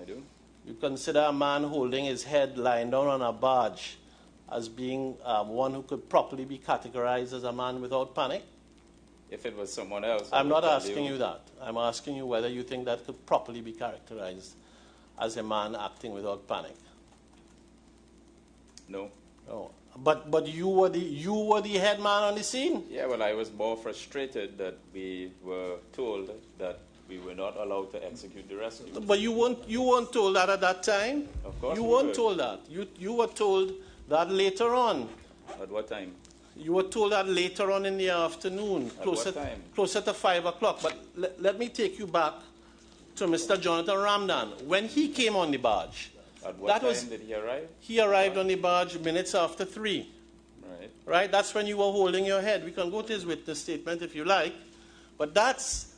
I do. You consider a man holding his head lying down on a barge as being one who could properly be categorized as a man without panic? If it was someone else, I'm not asking you that. I'm asking you whether you think that could properly be characterized as a man acting without panic. No. Oh, but you were the head man on the scene. Yeah, well, I was more frustrated that we were told that we were not allowed to execute the rescue. But you weren't told that at that time. Of course you we weren't were. told that. You were told that later on. At what time? You were told that later on in the afternoon, At what time? closer to 5 o'clock. But let me take you back to Mr. Jonathan Ramdan. When he came on the barge, At what time did he arrive? He arrived on the barge minutes after 3. Right. Right? That's when you were holding your head. We can go to his witness statement if you like. But that's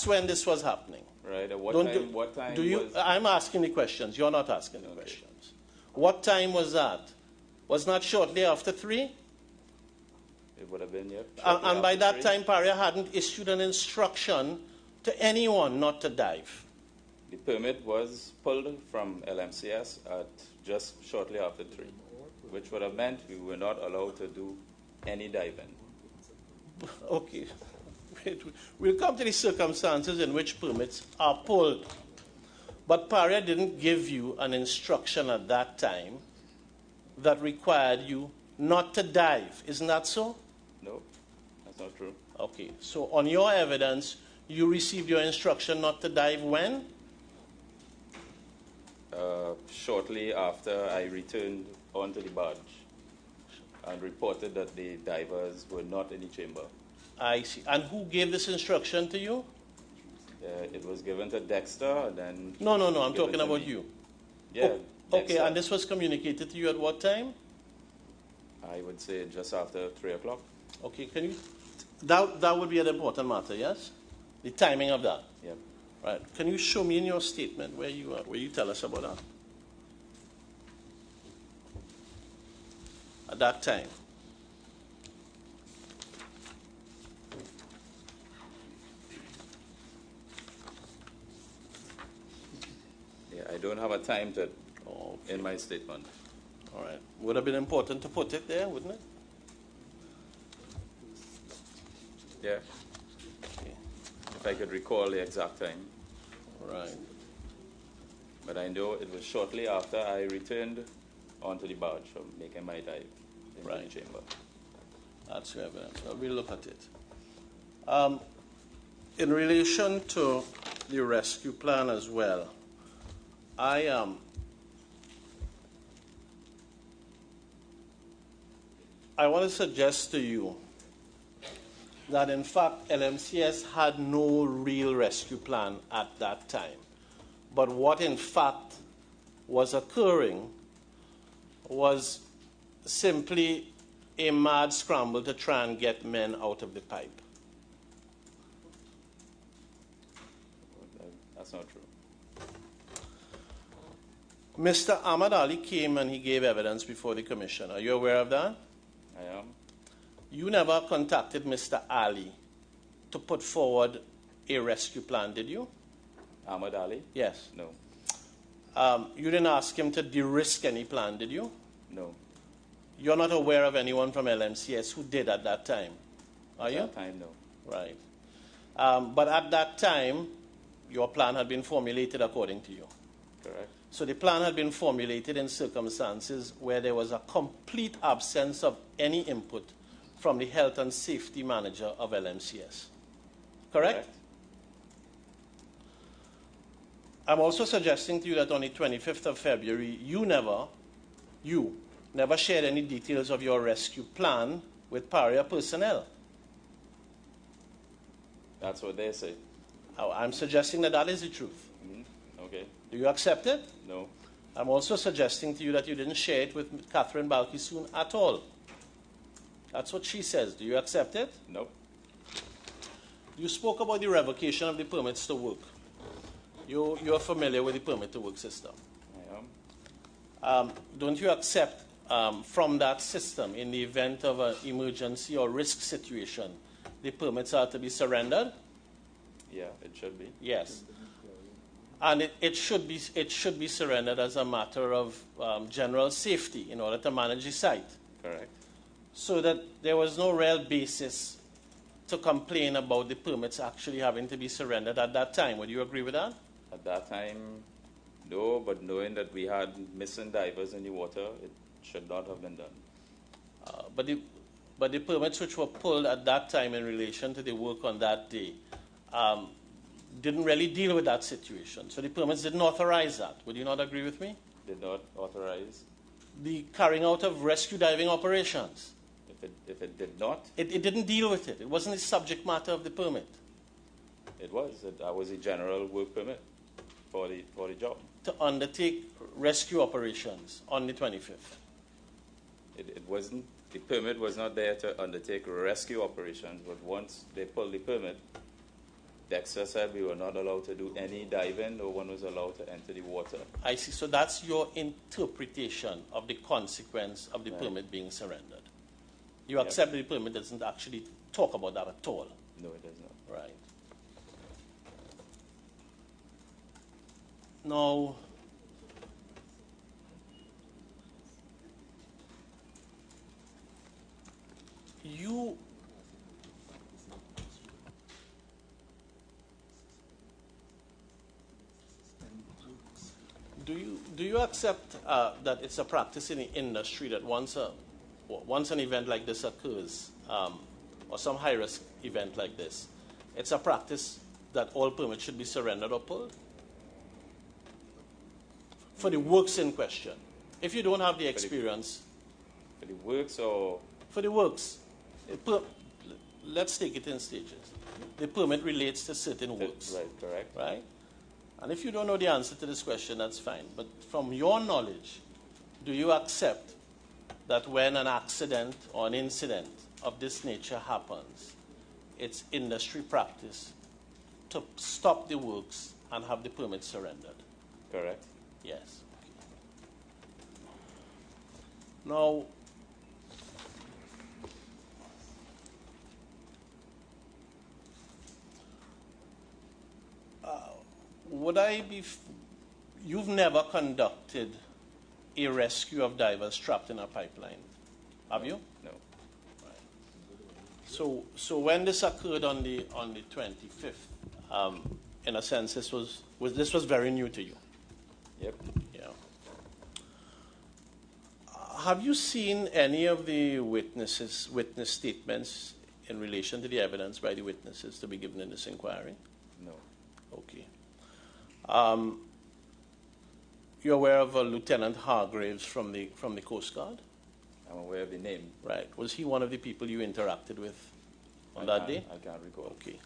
when this was happening. Right. At what time was... I'm asking the questions. You're not asking the questions. What time was that? Was not shortly after 3? It would have been, yeah. And by that time, Paria hadn't issued an instruction to anyone not to dive. The permit was pulled from LMCS at just shortly after 3, which would have meant we were not allowed to do any diving. Okay. We'll come to the circumstances in which permits are pulled. But Paria didn't give you an instruction at that time that required you not to dive. Isn't that so? No, that's not true. Okay. So on your evidence, you received your instruction not to dive when? Shortly after I returned onto the barge and reported that the divers were not in the chamber. I see. And who gave this instruction to you? It was given to Dexter and then... No, I'm talking about you. Yeah. Okay, and this was communicated to you at what time? I would say just after 3 o'clock. Okay, can you... That would be an important matter, yes? The timing of that. Yeah. Right. Can you show me in your statement where you tell us about that? At that time. Yeah, I don't have a time to in my statement. All right. Would have been important to put it there, wouldn't it? Yeah. Okay. If I could recall the exact time. Right. But I know it was shortly after I returned onto the barge from making my dive into Right. the chamber. That's your evidence. Well, we'll look at it. In relation to the rescue plan as well, I want to suggest to you that, in fact, LMCS had no real rescue plan at that time. But what, in fact, was occurring was simply a mad scramble to try and get men out of the pipe. That's not true. Mr. Ahmad Ali came and he gave evidence before the commission. Are you aware of that? I am. You never contacted Mr. Ali to put forward a rescue plan, did you? Ahmad Ali? Yes. No. You didn't ask him to de-risk any plan, did you? No. You're not aware of anyone from LMCS who did at that time, are you? At that time, no. Right. But at that time, your plan had been formulated according to you. Correct. So the plan had been formulated in circumstances where there was a complete absence of any input from the health and safety manager of LMCS. Correct? I'm also suggesting to you that on the 25th of February, you never shared any details of your rescue plan with Paria personnel. That's what they say. I'm suggesting that that is the truth. Okay. Do you accept it? No. I'm also suggesting to you that you didn't share it with Catherine Balkisoon at all. That's what she says. Do you accept it? Nope. You spoke about the revocation of the permits to work. You're familiar with the permit to work system. I am. Don't you accept from that system, in the event of an emergency or risk situation, the permits are to be surrendered? Yeah, it should be. Yes. And it should be surrendered as a matter of general safety in order to manage the site. Correct. So that there was no real basis to complain about the permits actually having to be surrendered at that time. Would you agree with that? At that time, no, but knowing that we had missing divers in the water, it should not have been done. But the permits which were pulled at that time in relation to the work on that day didn't really deal with that situation. So the permits didn't authorize that. Would you not agree with me? Did not authorize. The carrying out of rescue diving operations. If it did not, It didn't deal with it. It wasn't the subject matter of the permit. it was. That was a general work permit for the job. To undertake rescue operations on the 25th. It wasn't. The permit was not there to undertake rescue operations, but once they pulled the permit, Dexter said we were not allowed to do any diving. No one was allowed to enter the water. I see. So that's your interpretation of the consequence of the Right. permit being surrendered. You accept that the permit doesn't actually talk about that at all. No, it does not. Right. Now, do you accept that it's a practice in the industry that once an event like this occurs, or some high-risk event like this, it's a practice that all permits should be surrendered or pulled? For the works in question. If you don't have the experience. For the works or? For the works. Let's take it in stages. The permit relates to certain works. Right, correct. Right? And if you don't know the answer to this question, that's fine. But from your knowledge, do you accept that when an accident or an incident of this nature happens, it's industry practice to stop the works and have the permit surrendered? Correct. Yes. Now, you've never conducted a rescue of divers trapped in a pipeline, have you? No. Right. So when this occurred on the 25th, in a sense, this was very new to you. Yep. Yeah. Have you seen any of the witness statements in relation to the evidence by the witnesses to be given in this inquiry? No. Okay. You're aware of Lieutenant Hargraves from the Coast Guard? I'm aware of the name. Right. Was he one of the people you interacted with on that day? I can't recall. Okay.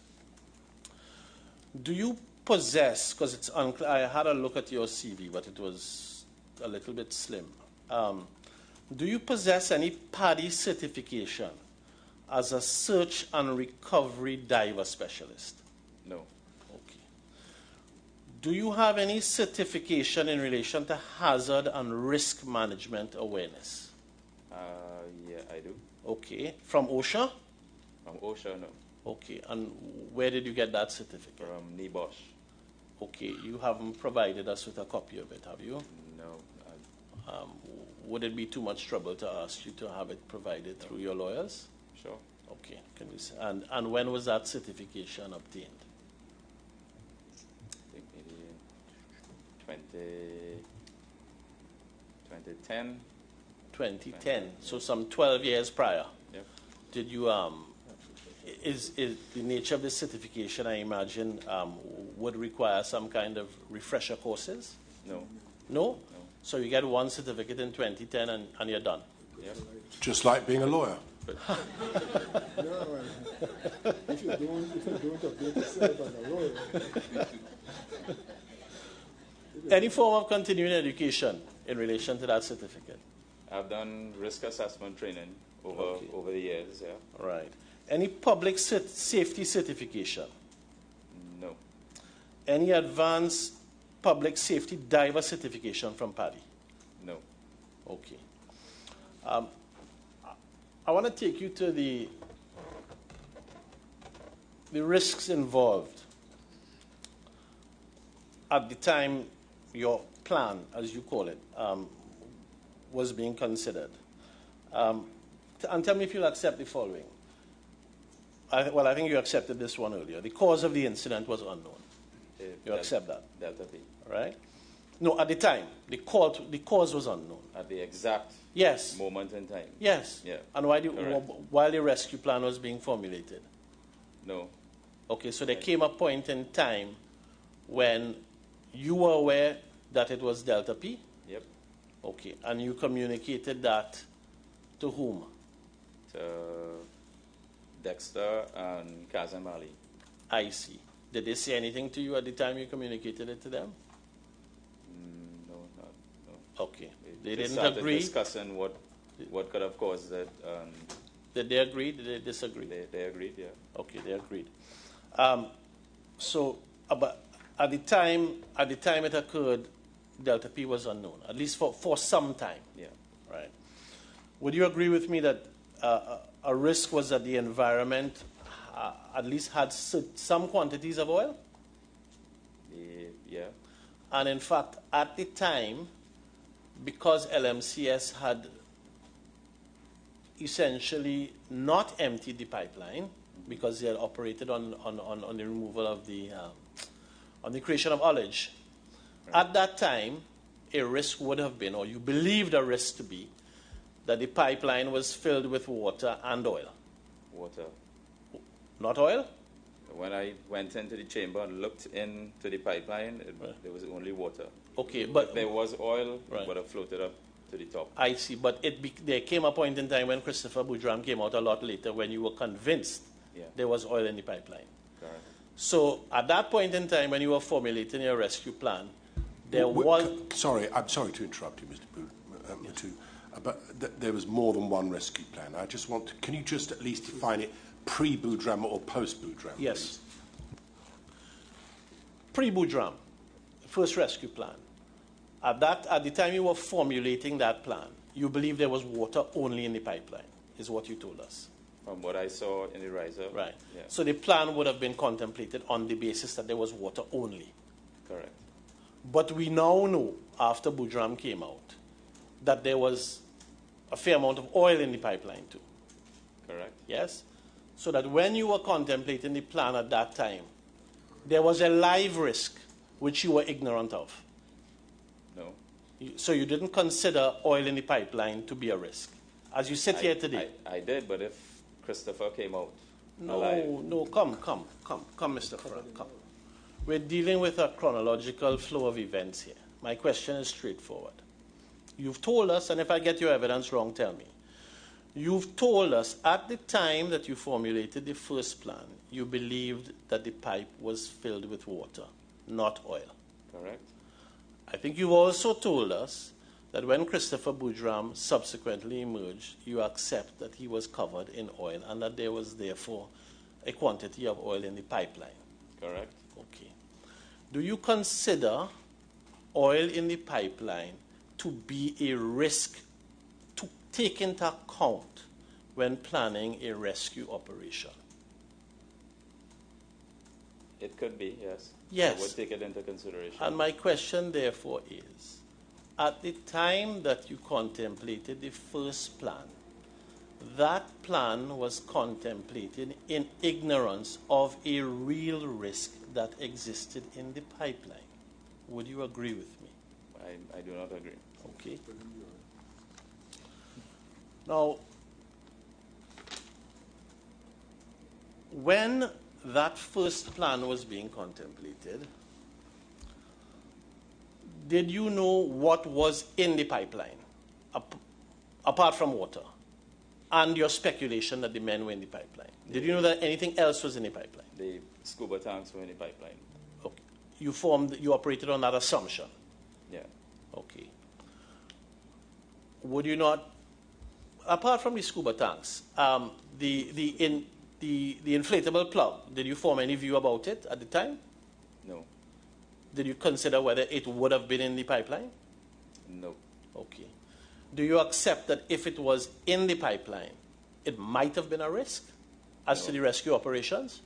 Do you possess, because it's unclear, I had a look at your CV, but it was a little bit slim. Do you possess any PADI certification as a search and recovery diver specialist? No. Okay. Do you have any certification in relation to hazard and risk management awareness? Yeah, I do. Okay. From OSHA? From OSHA, no. Okay. And where did you get that certificate? From NEBOSH. Okay. You haven't provided us with a copy of it, have you? No. Would it be too much trouble to ask you to have it provided through your lawyers? Sure. Okay. Can you say, and when was that certification obtained? I think maybe 2010. 2010. So some 12 years prior. Yep. Did you is the nature of this certification, I imagine, would require some kind of refresher courses? No. No? No. So you get one certificate in 2010 and you're done. Yep. Just like being a lawyer. If you don't update yourself as a lawyer. Any form of continuing education in relation to that certificate? I've done risk assessment training over the years, yeah. All right. Any public safety certification? No. Any advanced public safety diver certification from PADI? No. Okay. I want to take you to the risks involved at the time your plan, as you call it, was being considered. And tell me if you'll accept the following. I think you accepted this one earlier. The cause of the incident was unknown. You accept that? Delta V. Right? No, at the time, the cause was unknown. At the exact Yes. moment in time? Yes. Yeah. And while the rescue plan was being formulated? No. Okay, so there came a point in time when you were aware that it was Delta P? Yep. Okay, and you communicated that to whom? To Dexter and Kazan Mali. I see. Did they say anything to you at the time you communicated it to them? No. Okay. They just didn't started agree? discussing what could have caused it. Did they agree? Did they disagree? They agreed, yeah. Okay, they agreed. But at the time it occurred, Delta P was unknown, at least for some time. Yeah. Right. Would you agree with me that a risk was that the environment at least had some quantities of oil? Yeah. And in fact, at the time, because LMCS had essentially not emptied the pipeline, because they had operated on the removal of on the creation of ullage, right. At that time, a risk would have been, or you believed a risk to be, that the pipeline was filled with water and oil. Water. Not oil? When I went into the chamber and looked into the pipeline, there was only water. Okay, but if there was oil, right. It would have floated up to the top. I see, but there came a point in time when Christopher Boudram came out a lot later when you were convinced there was oil in the pipeline. Correct. So at that point in time when you were formulating your rescue plan, there was... I'm sorry to interrupt you, Mr. Matu, but there was more than one rescue plan. I just want to... Can you just at least define it pre-Boudram or post-Boudram? Yes. Pre-Boudram, first rescue plan. At the time you were formulating that plan, you believed there was water only in the pipeline, is what you told us. From what I saw in the riser. Right. Yeah. So the plan would have been contemplated on the basis that there was water only. Correct. But we now know, after Boudram came out, that there was a fair amount of oil in the pipeline too. Correct. Yes? So that when you were contemplating the plan at that time, there was a live risk which you were ignorant of. No. So you didn't consider oil in the pipeline to be a risk? As you sit here today? I did, but if Christopher came out alive... No, come, Mr. Frank, come. We're dealing with a chronological flow of events here. My question is straightforward. You've told us, and if I get your evidence wrong, tell me. You've told us at the time that you formulated the first plan, you believed that the pipe was filled with water, not oil. Correct. I think you've also told us that when Christopher Boudram subsequently emerged, you accept that he was covered in oil and that there was therefore a quantity of oil in the pipeline. Correct. Okay. Do you consider oil in the pipeline to be a risk to take into account when planning a rescue operation? It could be, yes. Yes. I would take it into consideration. And my question, therefore, is, at the time that you contemplated the first plan, that plan was contemplated in ignorance of a real risk that existed in the pipeline. Would you agree with me? I do not agree. Okay. Now, when that first plan was being contemplated, did you know what was in the pipeline, apart from water, and your speculation that the men were in the pipeline? Did you know that anything else was in the pipeline? The scuba tanks were in the pipeline. Okay. You operated on that assumption? Yeah. Okay. Would you not, apart from the scuba tanks, the inflatable plug, did you form any view about it at the time? No. Did you consider whether it would have been in the pipeline? No. Okay. Do you accept that if it was in the pipeline, it might have been a risk as to the rescue operations?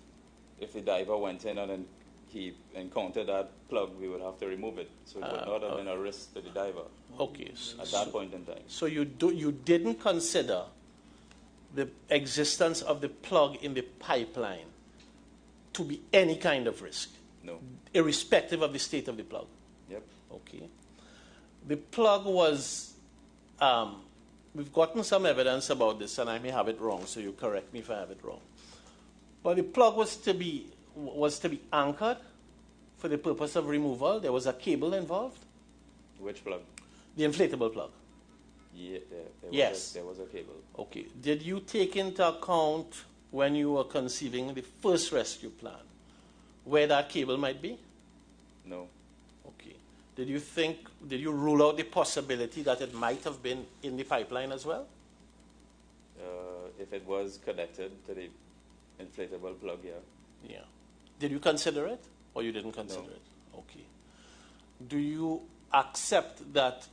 If the diver went in and he encountered that plug, we would have to remove it. So it would not have been a risk to the diver. Okay. At that point in time. So you didn't consider the existence of the plug in the pipeline to be any kind of risk? No. Irrespective of the state of the plug? Yep. Okay. The plug was, we've gotten some evidence about this, and I may have it wrong, so you correct me if I have it wrong. But the plug was to be anchored for the purpose of removal. There was a cable involved. Which plug? The inflatable plug. Yeah, there was a cable. Okay. Did you take into account when you were conceiving the first rescue plan where that cable might be? No. Okay. Did you rule out the possibility that it might have been in the pipeline as well? If it was connected to the inflatable plug, yeah. Yeah. Did you consider it or you didn't consider it? Okay. Do you accept that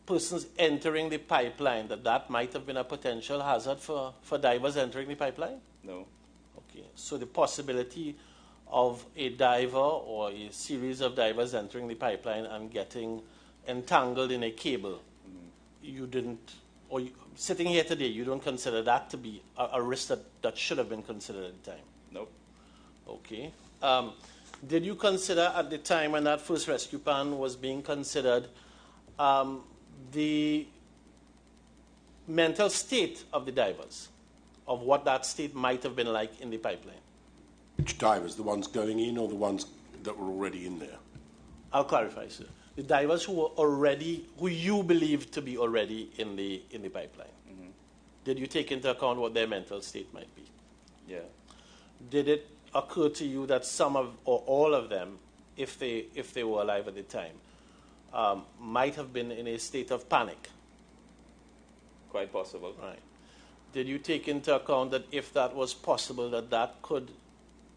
persons entering the pipeline, that might have been a potential hazard for divers entering the pipeline? No. Okay. So the possibility of a diver or a series of divers entering the pipeline and getting entangled in a cable, you didn't, or sitting here today, you don't consider that to be a risk that should have been considered at the time? Nope. Okay. Did you consider at the time when that first rescue plan was being considered the mental state of the divers, of what that state might have been like in the pipeline? Which divers? The ones going in or the ones that were already in there? I'll clarify, sir. The divers who you believed to be already in the pipeline. Mm-hmm. Did you take into account what their mental state might be? Yeah. Did it occur to you that some of or all of them, if they were alive at the time, might have been in a state of panic? Quite possible. Right. Did you take into account that if that was possible, that could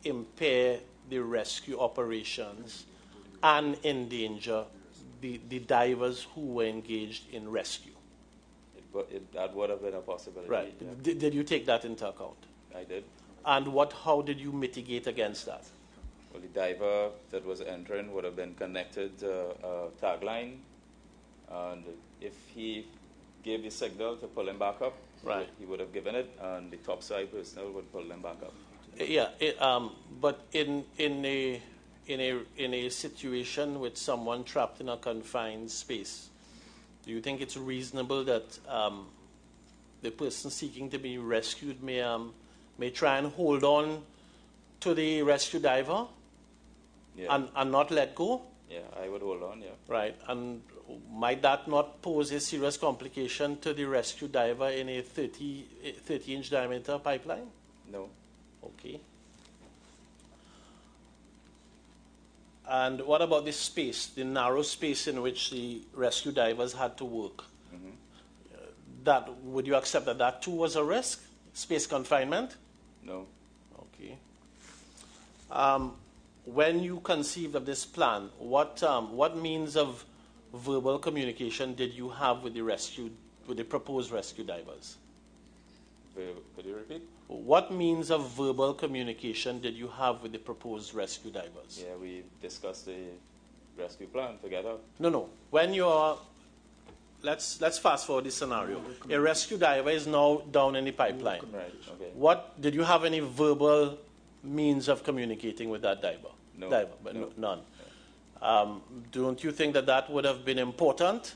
impair the rescue operations and endanger the divers who were engaged in rescue? That would have been a possibility. Right. Yeah. Did you take that into account? I did. And how did you mitigate against that? Well, the diver that was entering would have been connected to a tag line, and if he gave the signal to pull him back up, right, he would have given it, and the topside personnel would pull them back up. Yeah, but in in a situation with someone trapped in a confined space, do you think it's reasonable that the person seeking to be rescued may try and hold on to the rescue diver and not let go? Yeah, I would hold on, yeah. Right, and might that not pose a serious complication to the rescue diver in a 30-inch diameter pipeline? No. Okay. And what about the space, the narrow space in which the rescue divers had to work? Would you accept that too was a risk? Space confinement? No. Okay. When you conceived of this plan, what means of verbal communication did you have with the proposed rescue divers? Could you repeat? What means of verbal communication did you have with the proposed rescue divers? Yeah, we discussed the rescue plan together. No. When you are, let's fast forward this scenario. A rescue diver is now down in the pipeline. Right. Okay. What did you have any verbal means of communicating with that diver? No. None. Don't you think that would have been important?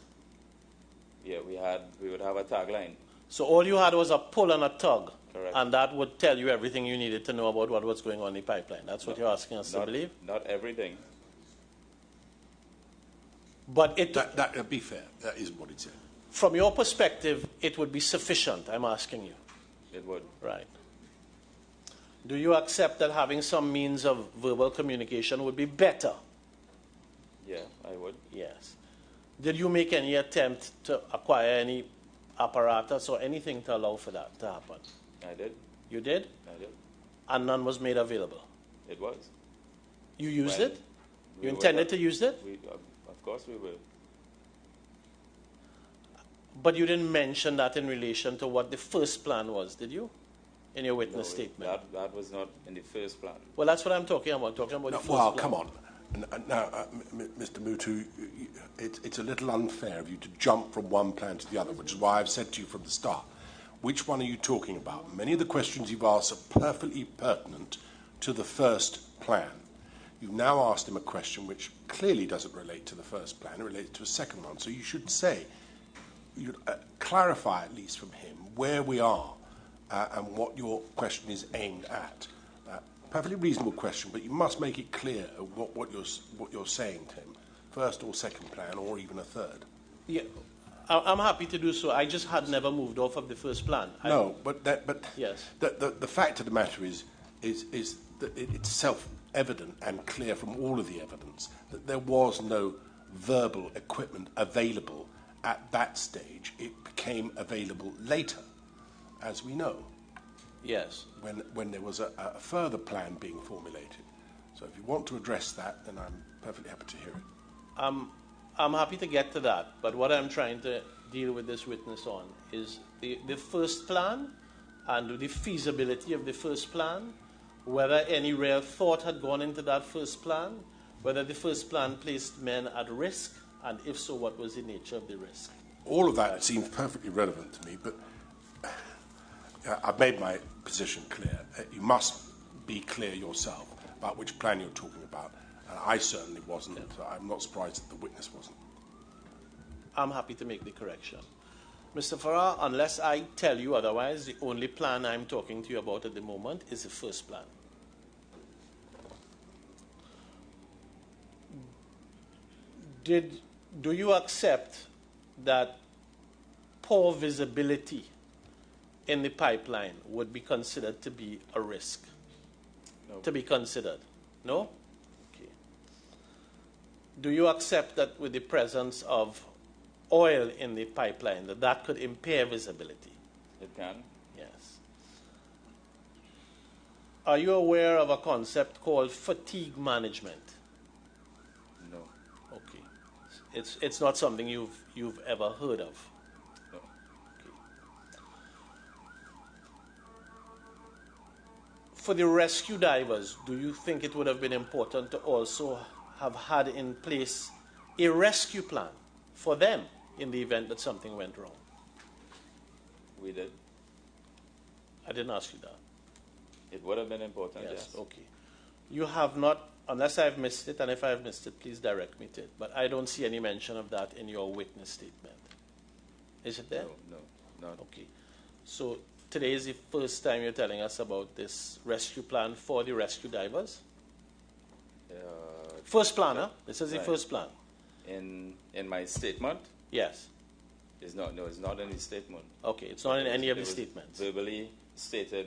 Yeah, we would have a tagline. So all you had was a pull and a tug. Correct. And that would tell you everything you needed to know about what was going on in the pipeline. That's what you're asking us to believe? Not everything. But That be fair, that is what it said. From your perspective, it would be sufficient, I'm asking you. It would. Right. Do you accept that having some means of verbal communication would be better? Yeah, I would. Yes. Did you make any attempt to acquire any apparatus or anything to allow for that to happen? I did. You did? I did. And none was made available? It was. You used it? You intended to use it? Of course we will. But you didn't mention that in relation to what the first plan was, did you? In your witness statement? That was not in the first plan. Well, that's what I'm talking about. The first well, plan. come on. Now, Mr. Mutu, it's a little unfair of you to jump from one plan to the other, which is why I've said to you from the start, which one are you talking about? Many of the questions you've asked are perfectly pertinent to the first plan. You've now asked him a question which clearly doesn't relate to the first plan, it relates to a second one. So you should say, you'd clarify at least from him where we are and what your question is aimed at. Perfectly reasonable question, but you must make it clear what you're saying to him, first or second plan, or even a third. Yeah, I'm happy to do so. I just had never moved off of the first plan. Yes. The fact of the matter is that it's self-evident and clear from all of the evidence that there was no verbal equipment available at that stage. It became available later, as we know. Yes. When there was a further plan being formulated. So if you want to address that, then I'm perfectly happy to hear it. I'm happy to get to that, but what I'm trying to deal with this witness on is the first plan and the feasibility of the first plan, whether any real thought had gone into that first plan, whether the first plan placed men at risk, and if so, what was the nature of the risk. All of that seems perfectly relevant to me, but I've made my position clear. You must be clear yourself about which plan you're talking about. I certainly wasn't. I'm not surprised that the witness wasn't. I'm happy to make the correction. Mr. Farrar, unless I tell you otherwise, the only plan I'm talking to you about at the moment is the first plan. Do you accept that poor visibility in the pipeline would be considered to be a risk? No. To be considered? No? Okay. Do you accept that with the presence of oil in the pipeline, that could impair visibility? It can. Yes. Are you aware of a concept called fatigue management? No. Okay. It's not something you've ever heard of? No. For the rescue divers, do you think it would have been important to also have had in place a rescue plan for them in the event that something went wrong? We did. I didn't ask you that. It would have been important, yes. Okay. You have not unless I've missed it, and if I've missed it, please direct me to it. But I don't see any mention of that in your witness statement. Is it there? No, not. Okay. So today is the first time you're telling us about this rescue plan for the rescue divers? First plan, huh? This is the first plan. In my statement? Yes. It's not in the statement. Okay, it's not in any of the statements. Verbally stated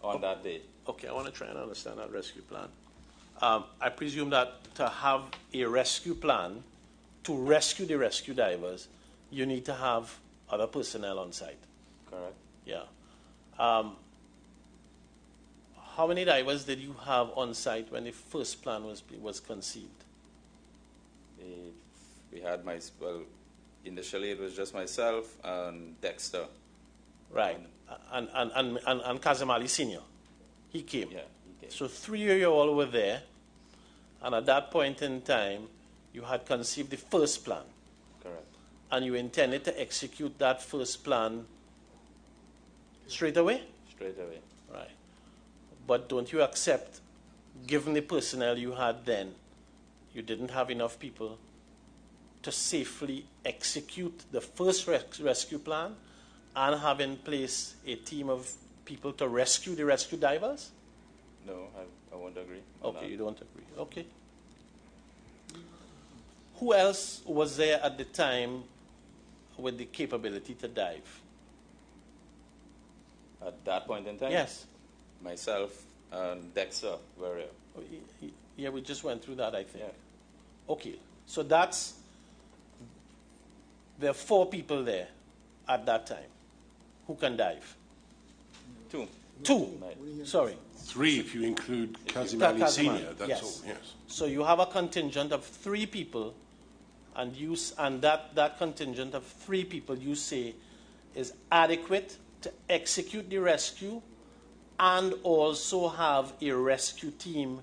on that day. Okay, I want to try and understand that rescue plan. I presume that to have a rescue plan to rescue the rescue divers, you need to have other personnel on site. Correct. Yeah. How many divers did you have on site when the first plan was conceived? We had initially it was just myself and Dexter. Right. And Kazimali Sr. He came. Yeah, he came. So 3 of you all were there, and at that point in time, you had conceived the first plan. Correct. And you intended to execute that first plan straight away? Straight away. Right. But don't you accept, given the personnel you had then, you didn't have enough people to safely execute the first rescue plan and have in place a team of people to rescue the rescue divers? No, I won't agree. Okay, you don't agree. Okay. Who else was there at the time with the capability to dive? At that point in time? Yes. Myself and Dexter were here. Yeah, we just went through that, I think. Yeah. Okay, so there are 4 people there at that time who can dive. 2. 2. Right. Sorry. 3 if you include Kazimali Senior. That's yes. all. Yes. So you have a contingent of 3 people, and that contingent of 3 people you say is adequate to execute the rescue and also have a rescue team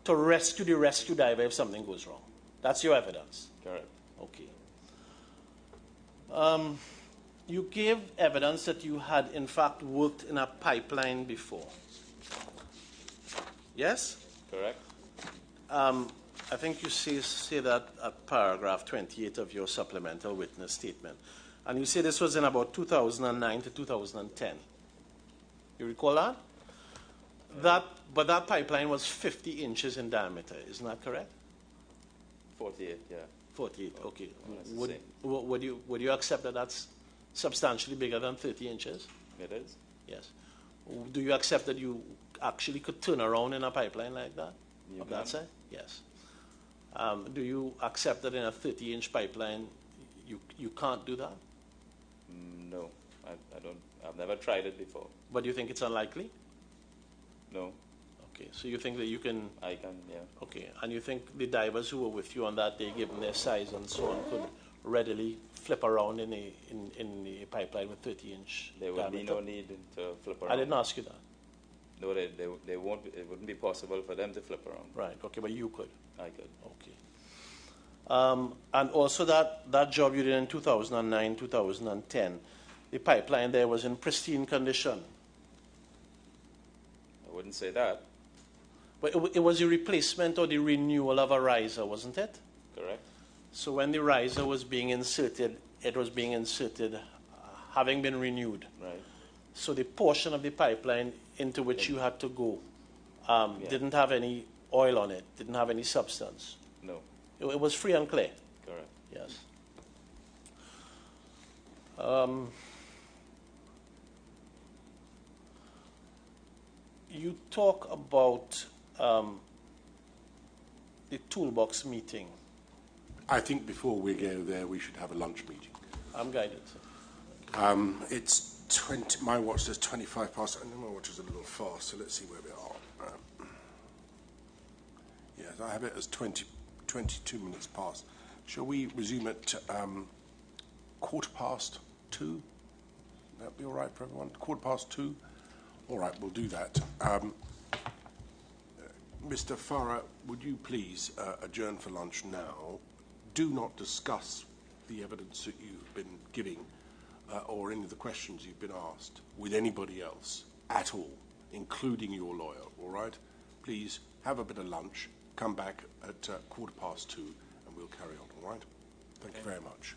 to rescue the rescue diver if something goes wrong. That's your evidence. Correct. Okay. You gave evidence that you had, in fact, worked in a pipeline before. Yes? Correct. I think you say that at paragraph 28 of your supplemental witness statement. And you say this was in about 2009 to 2010. You recall that? But that pipeline was 50 inches in diameter. Isn't that correct? 48, yeah. 48, okay. Well, Would you accept that that's substantially bigger than 30 inches? It is. Yes. Do you accept that you actually could turn around in a pipeline like that? You that can. side? Yes. Do you accept that in a 30-inch pipeline you can't do that? No, I don't. I've never tried it before. But you think it's unlikely? No. Okay, so you think that you can... I can, yeah. Okay, and you think the divers who were with you on that day, given their size and so on, could readily flip around in a pipeline with 30-inch There would be no need to flip around. I didn't ask you that. No, they won't. It wouldn't be possible for them to flip around. Right, okay, but you could. I could. Okay. And also that job you did in 2009, 2010, the pipeline there was in pristine condition. I wouldn't say that. But it was a replacement or the renewal of a riser, wasn't it? Correct. So when the riser was being inserted, it was being inserted having been renewed. Right. So the portion of the pipeline into which you had to go didn't have any oil on it, didn't have any substance. No. It was free and clear. Correct. Yes. You talk about the toolbox meeting. I think before we go there, we should have a lunch meeting. I'm guided. It's 20. My watch says 25 past. I know my watch is a little fast, so let's see where we are. Yes, I have it as 22 minutes past. Shall we resume at 2:15? That be all right for everyone? 2:15? All right, we'll do that. Mr. Farah, would you please adjourn for lunch now? Do not discuss the evidence that you've been giving or any of the questions you've been asked with anybody else at all, including your lawyer, all right? Please have a bit of lunch, come back at 2:15, and we'll carry on, all right? Thank you very much.